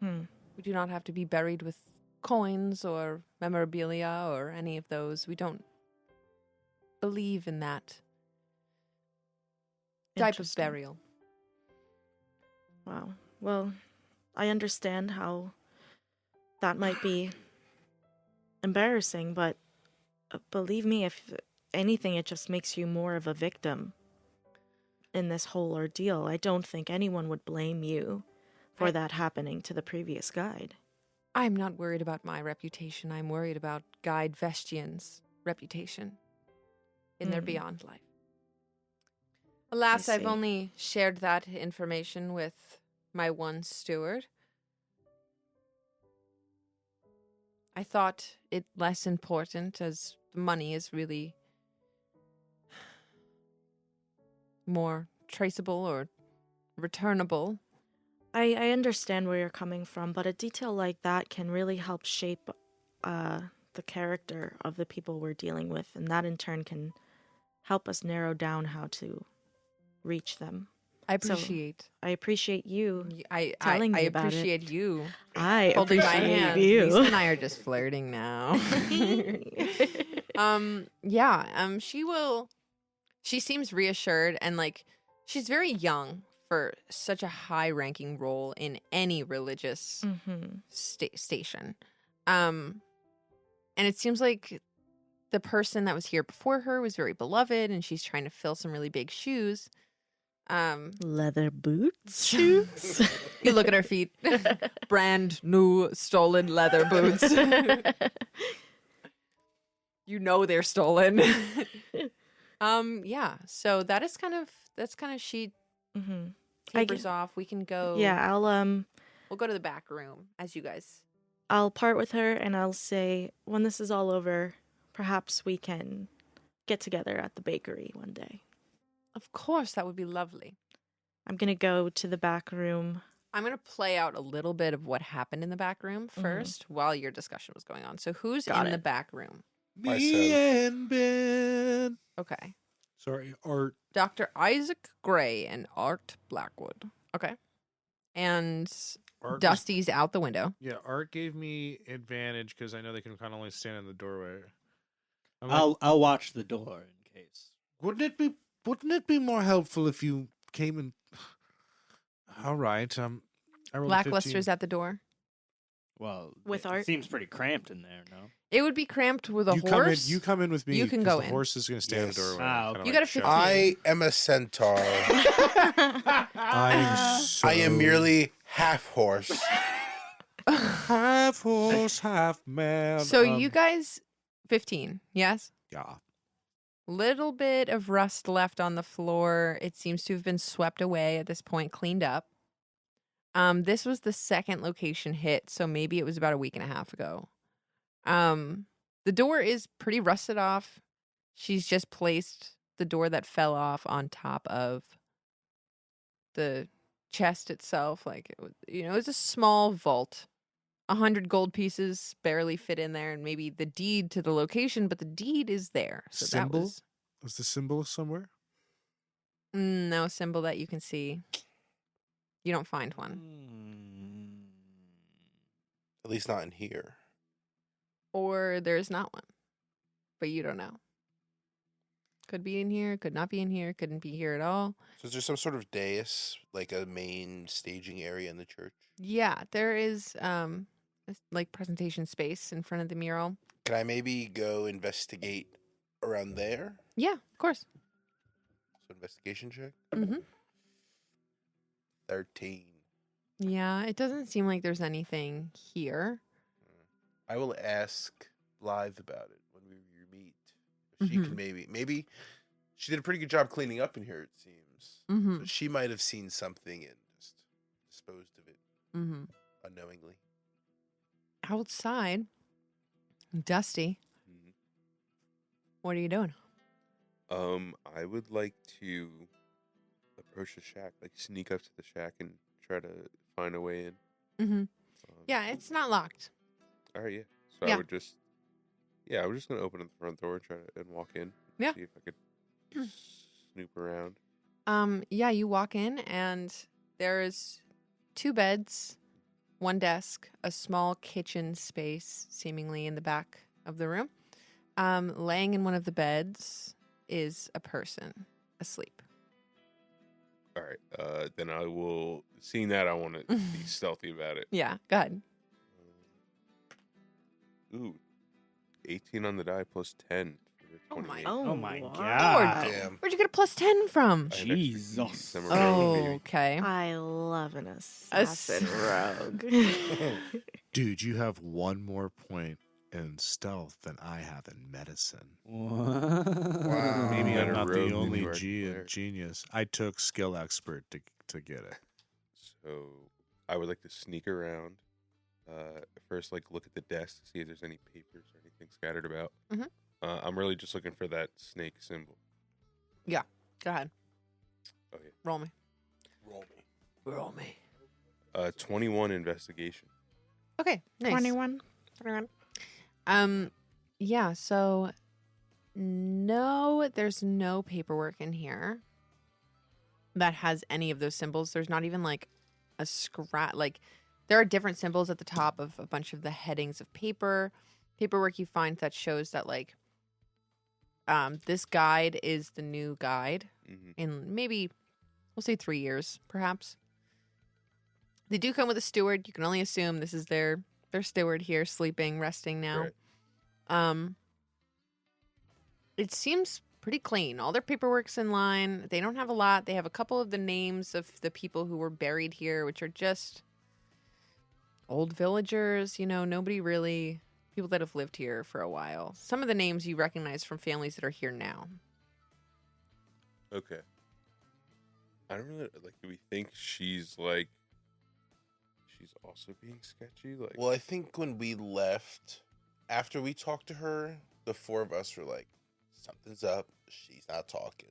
We do not have to be buried with coins or memorabilia or any of those. We don't believe in that type of Interesting. burial. Wow. Well, I understand how that might be embarrassing, but believe me, if anything, it just makes you more of a victim in this whole ordeal. I don't think anyone would blame you for that happening to the previous guide. I'm not worried about my reputation. I'm worried about Guide Vestian's reputation in their beyond life. Alas, I I've see. only shared that information with my one steward. I thought it less important, as the money is really more traceable or returnable. I understand where you're coming from, but a detail like that can really help shape the character of the people we're dealing with, and that in turn can help us narrow down how to reach them. I appreciate. I appreciate you I telling me about appreciate it. you I holding my appreciate hand. you. Lisa and I are just flirting now. She seems reassured, and she's very young for such a high-ranking role in any religious station. And it seems like the person that was here before her was very beloved, and she's trying to fill some really big shoes. Leather boots? Shoes? You look at her feet. Brand new stolen leather boots. You know they're stolen. Yeah. So that's kind of she tapers off. We can go. Yeah, We'll go to the back room as you guys. I'll part with her and I'll say, when this is all over, perhaps we can get together at the bakery one day. Of course, that would be lovely. I'm going to go to the back room. I'm going to play out a little bit of what happened in the back room first while your discussion was going on. So who's in the back room? Me and Ben. Okay. Sorry, Art. Dr. Isaac Gray and Art Blackwood. Okay. And Art Dusty's out the window. Yeah, Art gave me advantage because I know they can kind of only stand in the doorway. I'll watch the door in case. Wouldn't it be more helpful if you came and? All right. I rolled a 15. Lackluster's at the door. Well, With it Art? seems pretty cramped in there. No. It would be cramped with a You horse. you come in with me. You can 'cause go the in. horse is going to stay in the Yes. doorway. Ah, kinda okay. You got a shove 15. I am a centaur. I am merely half horse. half horse, half man. So you guys, 15, yes? Yeah. Little bit of rust left on the floor. It seems to have been swept away at this point, cleaned up. This was the second location hit, so maybe it was about a week and a half ago. The door is pretty rusted off. She's just placed the door that fell off on top of the chest itself. Like, it was a small vault. 100 gold pieces barely fit in there, and maybe the deed to the location, but the deed is there. So Symbol? that was Is the symbol somewhere? no symbol that you can see. You don't find one. At least not in here. Or there's not one. But you don't know. Could be in here, could not be in here, couldn't be here at all. So is there some sort of dais, like a main staging area in the church? Yeah, there is like presentation space in front of the mural. Can I maybe go investigate around there? Yeah, of course. So investigation check? Mm-hmm. 13. Yeah, it doesn't seem like there's anything here. I will ask Blythe about it when we meet. If she can maybe she did a pretty good job cleaning up in here, it seems. Mm-hmm. So she might have seen something and just disposed of it unknowingly. Outside, Dusty, what are you doing? I would like to approach the shack, like sneak up to the shack and try to find a way in. Mm-hmm. Yeah, it's not locked. All right, yeah. So Yeah. I was just gonna open the front door and walk in. Yeah. See if I could snoop around. Yeah, you walk in and there's 2 beds, 1 desk, a small kitchen space seemingly in the back of the room. Laying in one of the beds is a person asleep. All right. Then I will. Seeing that, I want to be stealthy about it. Yeah, go ahead. Ooh, 18 on the die plus 10. Oh my- 28. Oh my wow. god. Damn. Where'd you get a plus 10 from? I had extra Jesus. keys. I'm a Oh, rogue, baby. okay. I love an assassin rogue. Dude, you have 1 more point in stealth than I have in medicine. Wow. Maybe Better I'm not rogue the than only you are cleric. genius. I took skill expert to get it. So I would like to sneak around. First, like look at the desk to see if there's any papers or anything scattered about. Mhm. I'm really just looking for that snake symbol. Go ahead. Oh yeah. Roll me. Roll me. 21 investigation. Okay, nice. 21. Yeah, so no, there's no paperwork in here that has any of those symbols. There's not even like a scratch. Like there are different symbols at the top of a bunch of the headings of paperwork you find that shows that like this guide is the new guide Mm-hmm. in maybe We'll say 3 years, perhaps. They do come with a steward. You can only assume this is their steward here, sleeping, resting now. Right. It seems pretty clean. All their paperwork's in line. They don't have a lot. They have a couple of the names of the people who were buried here, which are just old villagers. Nobody really, people that have lived here for a while. Some of the names you recognize from families that are here now. Okay. I don't really do we think she's also being sketchy? Well, I think when we left, after we talked to her, the four of us were like, something's up. She's not talking.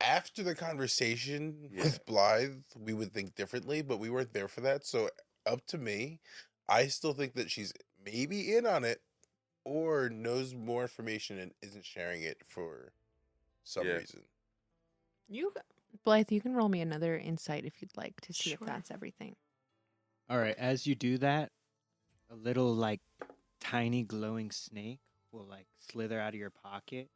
After the conversation with Blythe, we would think differently, but we weren't there for that. So up to me, I still think that she's maybe in on it or knows more information and isn't sharing it for some reason. Blythe, you can roll me another insight if you'd like to see if Sure. that's everything. All right, as you do that, a little tiny glowing snake will slither out of your pocket,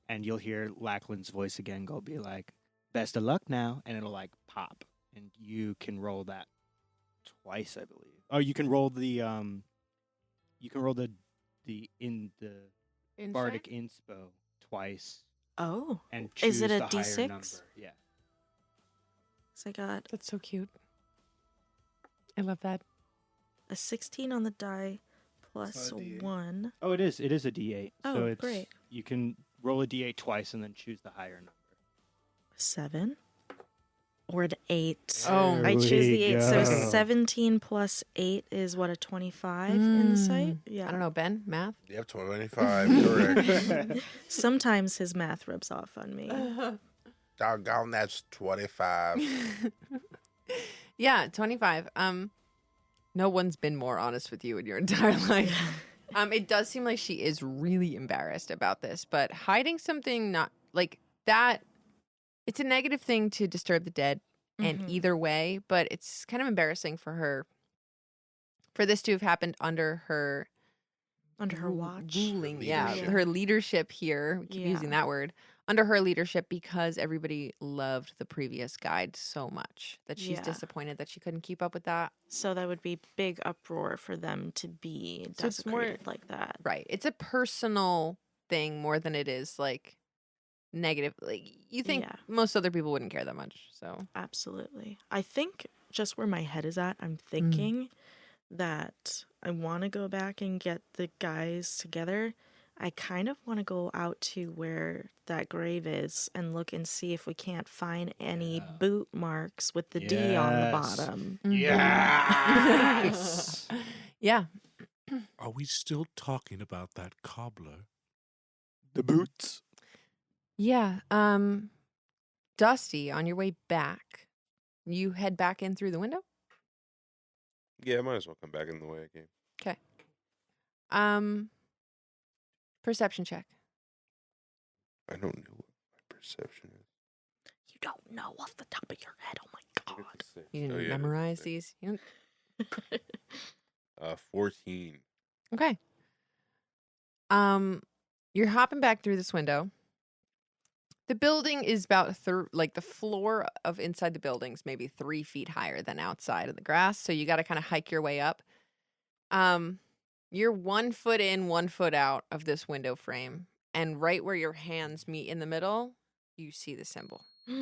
and you'll hear Lackland's voice again be like, "Best of luck now," and it'll pop, and you can roll that twice, I believe. Oh, you can roll the bardic inspo twice, Oh. and choose Is it a the higher D6? number. Yeah. So I got That's so cute. I love that. a 16 on the die plus It's not a D8. 1. Oh, it is. It is a D8. Oh, so it's, great. You can roll a D8 twice and then choose the higher number. 7 or an 8. Oh. I choose the 8. So Go. 17 plus 8 is what, a 25 insight? Yeah. I don't know, Ben, math? Yep, 25, correct. Sometimes his math rubs off on me. Doggone, that's 25. Yeah, 25. No one's been more honest with you in your entire life. It does seem like she is really embarrassed about this, but hiding something not like that, it's a negative thing to disturb the dead and Mhm. either way, but it's kind of embarrassing for her, for this to have happened under her watch. ruling, Her yeah, her leadership here. We keep Yeah. using that word. Under her leadership, because everybody loved the previous guide so much that she's Yeah. disappointed that she couldn't keep up with that. So that would be big uproar for them to be So it's more- desecrated like that. Right. It's a personal thing more than it is negative. You think Yeah. most other people wouldn't care that much. So Absolutely. I think just where my head is at, I'm Mm. thinking that I want to go back and get the guys together. I kind of want to go out to where that grave is and look and see if we can't find any boot marks with the D on the Yes. bottom. Yes. yeah. Are we still talking about that cobbler? The boots. Yeah. Dusty, on your way back, you head back in through the window? Yeah, I might as well come back in the way I came. Perception check. I don't know what my perception is. You don't know off the top of your head. Oh my I get god. to six. You didn't Oh, yeah, memorize six. these? You don't... 14. Okay. You're hopping back through this window. The building is about the floor of inside the building's maybe 3 feet higher than outside of the grass, so you got to kind of hike your way up. You're 1 foot in, 1 foot out of this window frame, and right where your hands meet in the middle, you see the symbol Got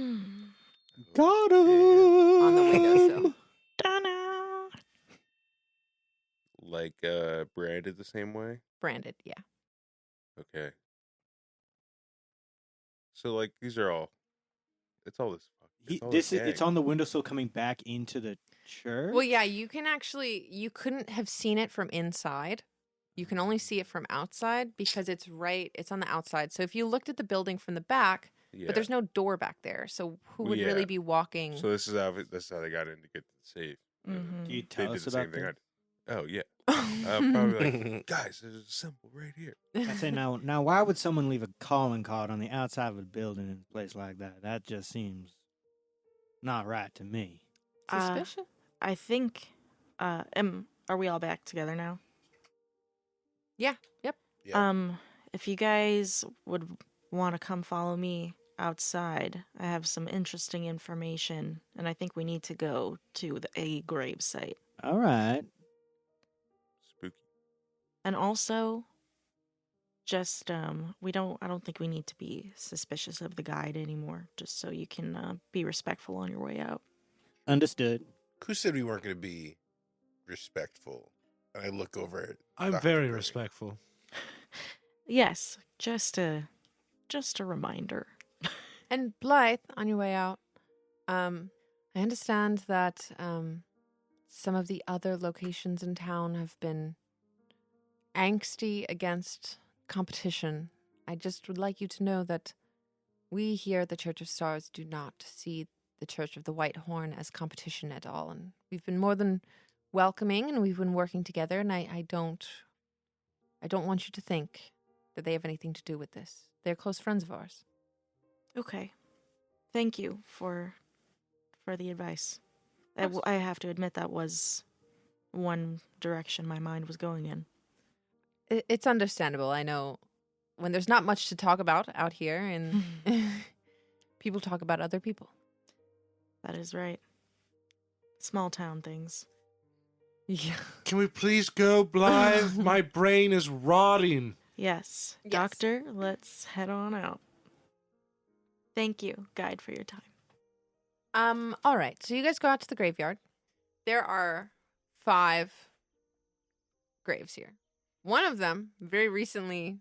Yeah. on the windowsill. Ta-da! Branded the same way? Branded, yeah. Okay. So, these are all... It's all this fuck. It's on the windowsill coming back into the church. Well, yeah, you couldn't have seen it from inside. You can only see it from outside because it's on the outside. So if you looked at the building from the back, Yeah. but there's no door back there. So who Well, would yeah. really be walking? So this is how they got in to get to the safe. Mhm. Do you They tell did us the about same thing I this? did. Oh, yeah. Probably guys, there's a symbol right here. I say now, why would someone leave a calling card on the outside of a building in a place like that? That just seems not right to me. Suspicious? I think, are we all back together now? Yeah. Yep. Yeah. If you guys would want to come follow me outside. I have some interesting information, and I think we need to go to a grave site. All right. Spooky. And also, just I don't think we need to be suspicious of the guide anymore. Just so you can be respectful on your way out. Understood. Who said we weren't going to be respectful? And I look over at I'm Dr. very Gray. respectful. Yes, just a reminder. And Blythe, on your way out, I understand that some of the other locations in town have been angsty against competition. I just would like you to know that we here at the Church of Stars do not see the Church of the White Horn as competition at all. And we've been more than welcoming, and we've been working together, and I don't want you to think that they have anything to do with this. They're close friends of ours. Okay. Thank you for the advice. I have to admit that was one direction my mind was going in. It's understandable. I know when there's not much to talk about out here, and people talk about other people. That is right. Small town things. Yeah. Can we please go, Blythe? My brain is rotting. Yes. Yes. Doctor, let's head on out. Thank you, guide, for your time. All right. So you guys go out to the graveyard. There are 5 graves here. One of them very recently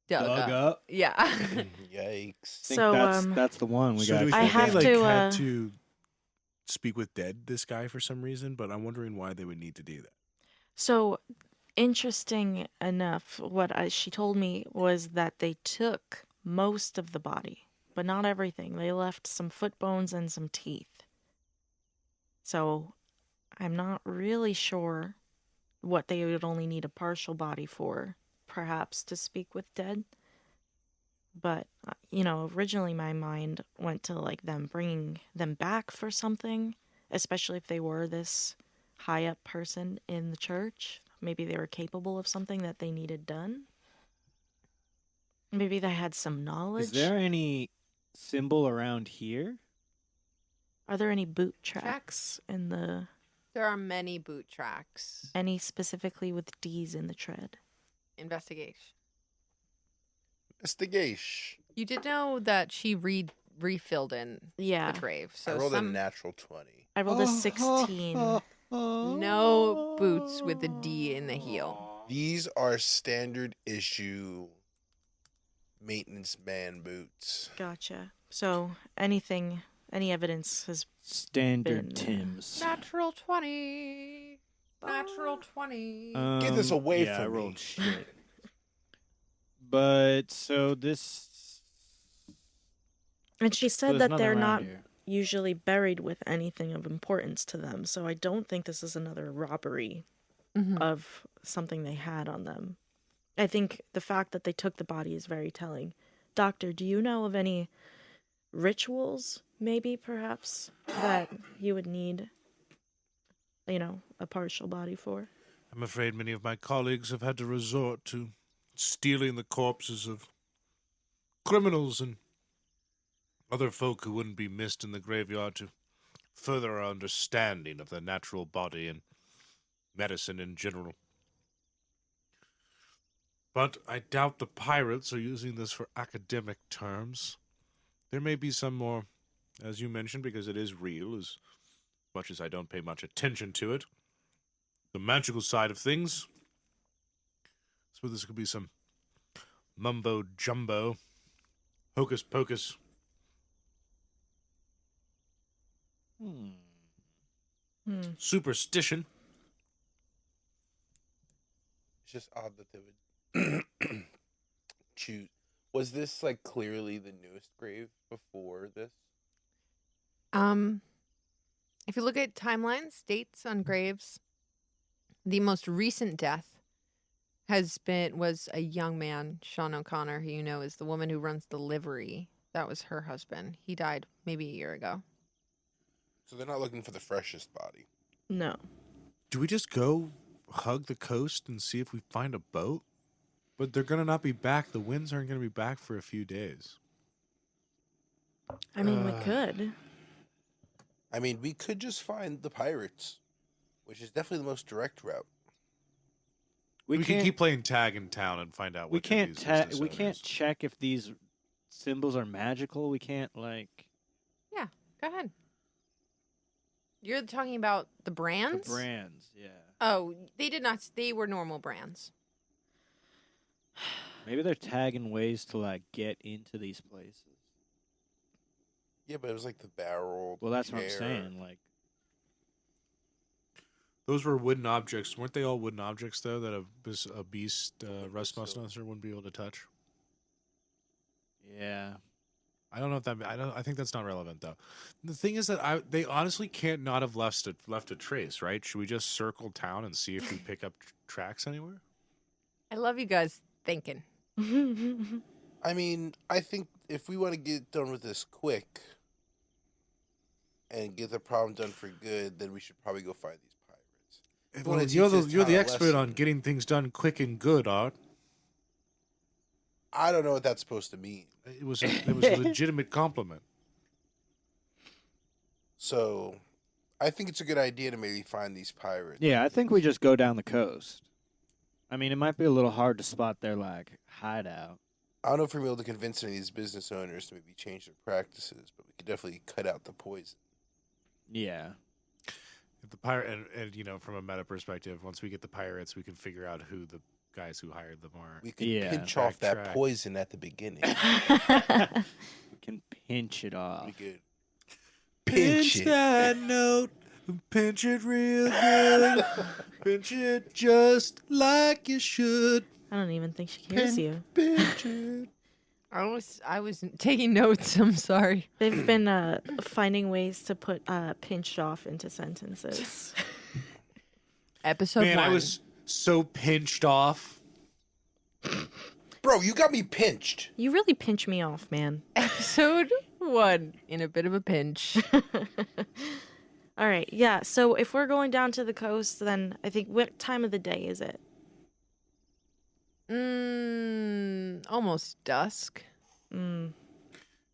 dug up. Yeah. Yikes. I think So, that's the one we So got. do we I think have they to, had to speak with this guy for some reason, but I'm wondering why they would need to do that. So, interesting enough, she told me was that they took most of the body, but not everything. They left some foot bones and some teeth. So, I'm not really sure what they would only need a partial body for, perhaps to speak with dead. But, originally my mind went to, like, them bringing them back for something, especially if they were this high-up person in the church. Maybe they were capable of something that they needed done. Maybe they had some knowledge. Is there any symbol around here? Are there any boot tracks in the... There are many boot tracks. Any specifically with D's in the tread? Investigation. Investigation. You did know that she refilled in Yeah. the grave. I So rolled a natural 20. I rolled a 16. no boots with the D in the heel. These are standard issue maintenance man boots. Gotcha. So any evidence has... Standard Been, Tim's. Natural 20. Natural 20. Get this away yeah, from I me. rolled shit. But so this. And she so said there's that nothing they're around not here. usually buried with anything of importance to them, so I don't think this is another robbery of something they had on them. I think the fact that they took the body is very telling. Doctor, do you know of any rituals, maybe, perhaps, that you would need, a partial body for? I'm afraid many of my colleagues have had to resort to stealing the corpses of criminals and other folk who wouldn't be missed in the graveyard to further our understanding of the natural body and medicine in general. But I doubt the pirates are using this for academic terms. There may be some more, as you mentioned, because it is real, as much as I don't pay much attention to it. The magical side of things. So this could be some mumbo-jumbo, hocus-pocus. Superstition. It's just odd that they would choose. Was this like clearly the newest grave before this? If you look at timelines, dates on graves, the most recent death was a young man, Sean O'Connor, who you know is the woman who runs the livery. That was her husband. He died maybe a year ago. So they're not looking for the freshest body. No. Do we just go hug the coast and see if we find a boat? But they're going to not be back. The winds aren't going to be back for a few days. I mean, we could. I mean, we could just find the pirates, which is definitely the most direct route. We can can't- keep playing tag in town and find out. We which of can't. these business We can't owners- check if these symbols are magical. We can't like Yeah, go ahead. You're talking about the the brands? brands. Yeah. Oh, they did not. They were normal brands. Maybe they're tagging ways to like get into these places. Yeah, but it was like the barrel. Well, that's what I'm chair. saying. Like, Those were wooden objects, weren't they? All wooden objects though that a beast rust so. monster wouldn't be able to touch. yeah. I don't know if that. I think that's not relevant though. The thing is that they honestly can't not have left a trace, right? Should we just circle town and see if we pick up tracks anywhere? I love you guys thinking. I mean, I think if we want to get done with this quick and get the problem done for good, then we should probably go find these pirates. Well, wanna teach you're this the town a expert on lesson. getting things done quick and good, Art. I don't know what that's supposed to mean. It was a legitimate compliment. So, I think it's a good idea to maybe find these pirates. Yeah, I think we just go down the coast. I mean, it might be a little hard to spot their like hideout. I don't know if we're able to convince any of these business owners to maybe change their practices, but we could definitely cut out the poison. Yeah. If the pirate and from a meta perspective, once we get the pirates, we can figure out who the guys who hired them are. We could Yeah. pinch off that Backtrack. poison at the beginning. We can pinch it off. We could pinch it. that note, pinch it real good, pinch it just like you should. I don't even think she hears you. Pinch it. I was taking notes. I'm sorry. They've been finding ways to put pinched off into sentences. Episode Man, 1. I was so pinched off. Bro, you got me pinched. You really pinch me off, man. Episode 1 in a bit of a pinch. All right, yeah. So if we're going down to the coast, then I think what time of the day is it? Almost dusk. Mm.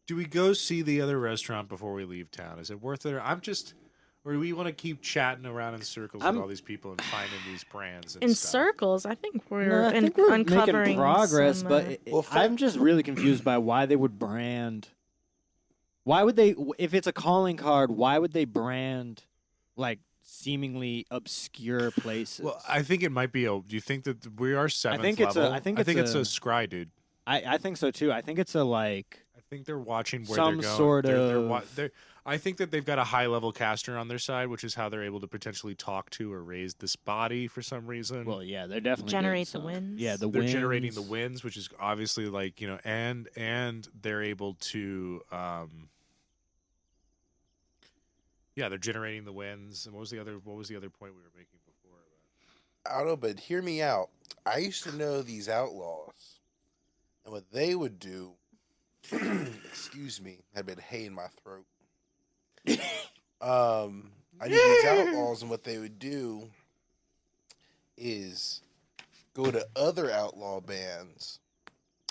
Do we go see the other restaurant before we leave town? Is it worth it? Or do we want to keep chatting around in circles with all these people and finding these brands? And In stuff? circles, I think No, we're, I think we're uncovering making progress, some, but Well, I'm just really confused by why they would brand. Why would they, if it's a calling card, why would they brand like seemingly obscure places? Well, I think it might be a. Do you think that we are seventh think it's a- level? I think it's it's a a- scry, dude. I think so too. I think it's a like. I think they're watching where Some they're going. sort they're, I think that they've got a high level caster on their side, which is how they're able to potentially talk to or raise this body for some reason. Well, yeah, they're definitely doing Generate the some- winds. Yeah, they're generating the winds, which is obviously like and they're able to. Yeah, they're generating the winds. And what was the other point we were making before? I don't know, but hear me out. I used to know these outlaws, and what they would do. Excuse me, had been hay in my throat. I knew these outlaws, and what they would do is go to other outlaw bands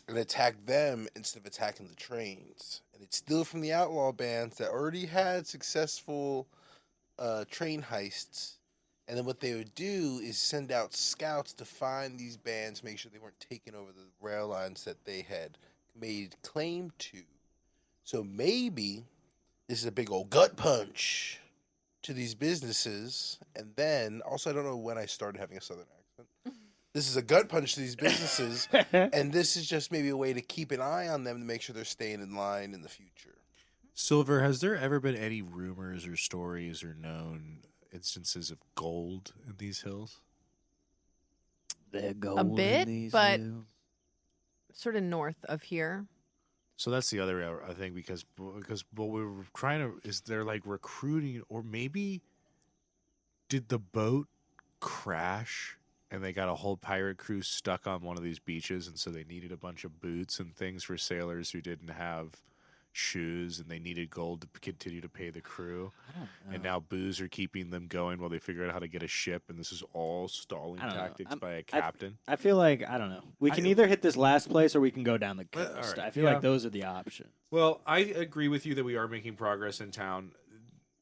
and attack them instead of attacking the trains. And they'd steal from the outlaw bands that already had successful train heists. And then what they would do is send out scouts to find these bands, make sure they weren't taking over the rail lines that they had made claim to. So maybe this is a big old gut punch to these businesses. And then, also, I don't know when I started having a southern accent. This is a gut punch to these businesses. And this is just maybe a way to keep an eye on them to make sure they're staying in line in the future. Silver, has there ever been any rumors or stories or known instances of gold in these hills? They're gold in bit, these but- hills. Sort of north of here. So that's the other, I think, because what we were trying to is they're like recruiting, or maybe did the boat crash and they got a whole pirate crew stuck on one of these beaches, and so they needed a bunch of boots and things for sailors who didn't have shoes, and they needed gold to continue to pay the crew. I don't know. And now booze are keeping them going while they figure out how to get a ship, and this is all stalling I don't know. tactics by a captain. I feel like, I don't know. We can either hit this last place or we can go down the All coast. right, I feel yeah. like those are the options. Well, I agree with you that we are making progress in town.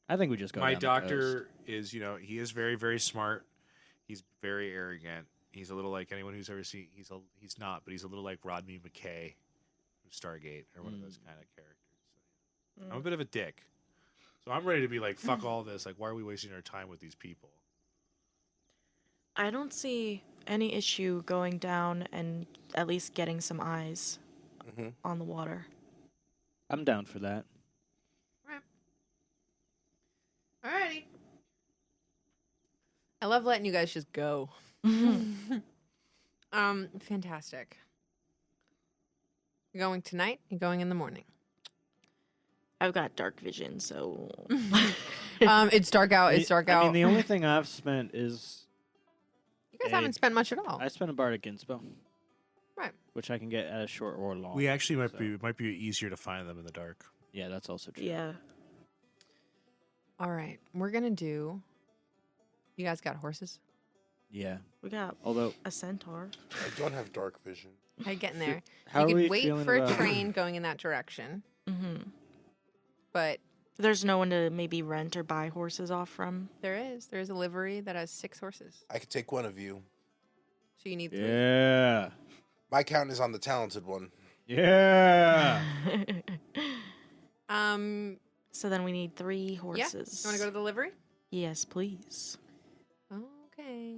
I think we just go My down the coast. doctor is, he is very, very smart. He's very arrogant. He's a little like anyone who's ever seen. He's not, but he's a little like Rodney McKay from Stargate or one of those kind of characters. So, I'm a bit of a dick, so I'm ready to be like, fuck all this. Like, why are we wasting our time with these people? I don't see any issue going down and at least getting some eyes on the water. I'm down for that. Alrighty. I love letting you guys just go. Fantastic. You're going tonight? You're going in the morning? I've got dark vision, so It's dark out. It's dark out. I mean, the only thing I've spent is You guys haven't spent much at all. I spent a bardic inspo. Right. Which I can get at a short or long. We actually might be easier to find them in the dark. Yeah, that's also true. yeah. All right. We're going to do... You guys got horses? Yeah. We got Although, a centaur. I don't have dark vision. How you getting there? how you are could we wait feeling for a about- train going in that direction, Mm-hmm. but There's no one to maybe rent or buy horses off from. there is a livery that has 6 horses. I could take one of you. So you need 3. Yeah. My count is on the talented one. Yeah. So then we need 3 Yeah. You horses. want to go to the livery? Yes, please. Okay.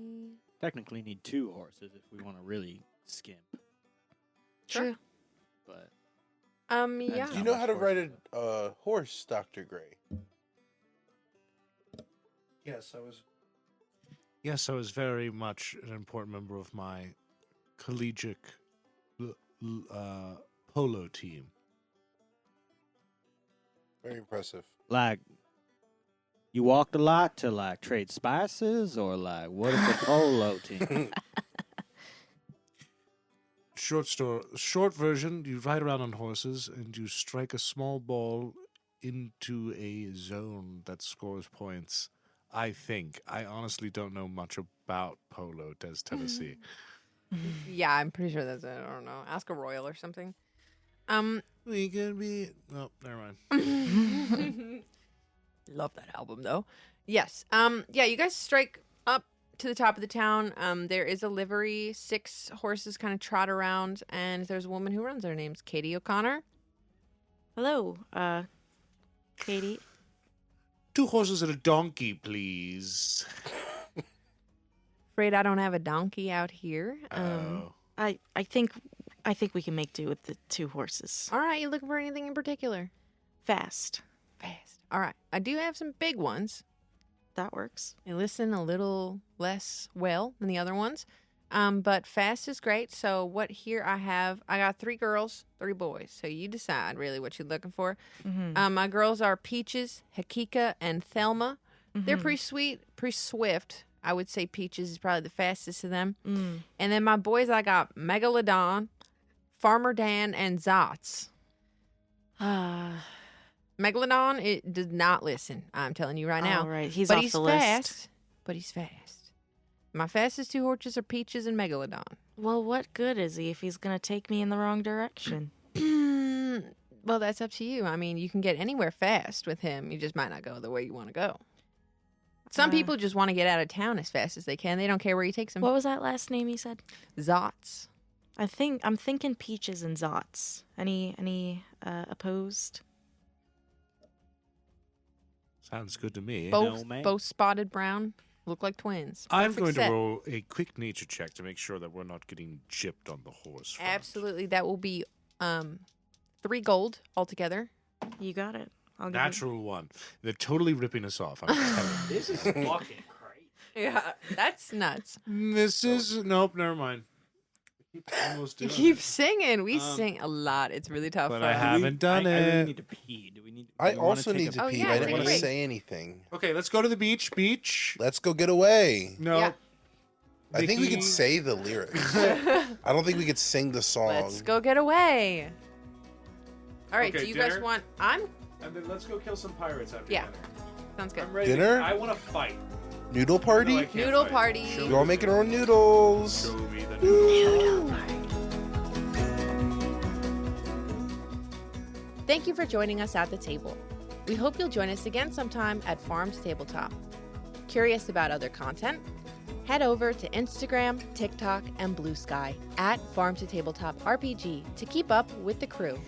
Technically need 2 horses if we want to really skimp. Sure. True. But Yeah. Do you know how to ride a horse, Dr. Gray? Yes, I was very much an important member of my collegiate polo team. Very impressive. like, you walked a lot to like trade spices, or like what is a polo team? Short version, you ride around on horses and you strike a small ball into a zone that scores points. I think. I honestly don't know much about polo, Tennessee. Yeah, I'm pretty sure that's it. I don't know. Ask a royal or something. We could be... Oh, never mind. Love that album though. Yes. Yeah, you guys strike up to the top of the town. There is a livery, 6 horses kind of trot around, and there's a woman who runs. Her name's Katie O'Connor. Hello, Katie. 2 horses and a donkey, please. Afraid I don't have a donkey out here. Oh. I think we can make do with the 2 horses. All right, you looking for anything in particular? Fast. Fast. All right, I do have some big ones. That works. They listen a little less well than the other ones. But fast is great. So what here I got 3 girls, 3 boys. So you decide really what you're looking for. Mm-hmm. My girls are Peaches, Hakika, and Thelma. They're pretty sweet, pretty swift. I would say Peaches is probably the fastest of them. Mm. And then my boys, I got Megalodon, Farmer Dan, and Zots. Megalodon, it does not listen. I'm telling you right now. All right, he's but off he's the fast. list. But he's fast. My fastest 2 horses are Peaches and Megalodon. Well, what good is he if he's gonna take me in the wrong direction? Well, that's up to you. I mean, you can get anywhere fast with him. You just might not go the way you want to go. Some people just want to get out of town as fast as they can. They don't care where he takes them. What was that last name you said? Zots. I'm thinking Peaches and Zots. Any opposed? Sounds good to me. Both, No, ma'am. both spotted brown. Look like twins. I'm Perfect going set. to roll a quick nature check to make sure that we're not getting gypped on the horse front. Absolutely. That will be 3 gold altogether. You got it. I'll give Natural 1. They're totally ripping us off. I'm telling you. This is fucking crazy. Yeah, that's nuts. This is... Nope, never mind. Almost You doing keep it. singing. We sing a lot. It's really tough. But for I us. haven't done I really it. need to pee. Do we need? I do we wanna also take need a to Oh, pee. yeah, but I didn't take a want to break. say anything. Okay, let's go to the beach. Beach. Let's go get away. No. Yeah. I think we Vicky. could say the lyrics. I don't think we could sing the song. Let's go get away. All right, Okay, do you guys dinner? want... And then let's go kill some pirates after Yeah. dinner. Sounds good. I'm ready. Dinner? I want to fight. Noodle No, I party? can't Noodle fight. party. Show We're me all the making noodle. our own noodles. Show me the noodle. Thank you for joining us at the table. We hope you'll join us again sometime at Farm to Tabletop. Curious about other content? Head over to Instagram, TikTok, and Bluesky at FarmtoTabletopRPG to keep up with the crew.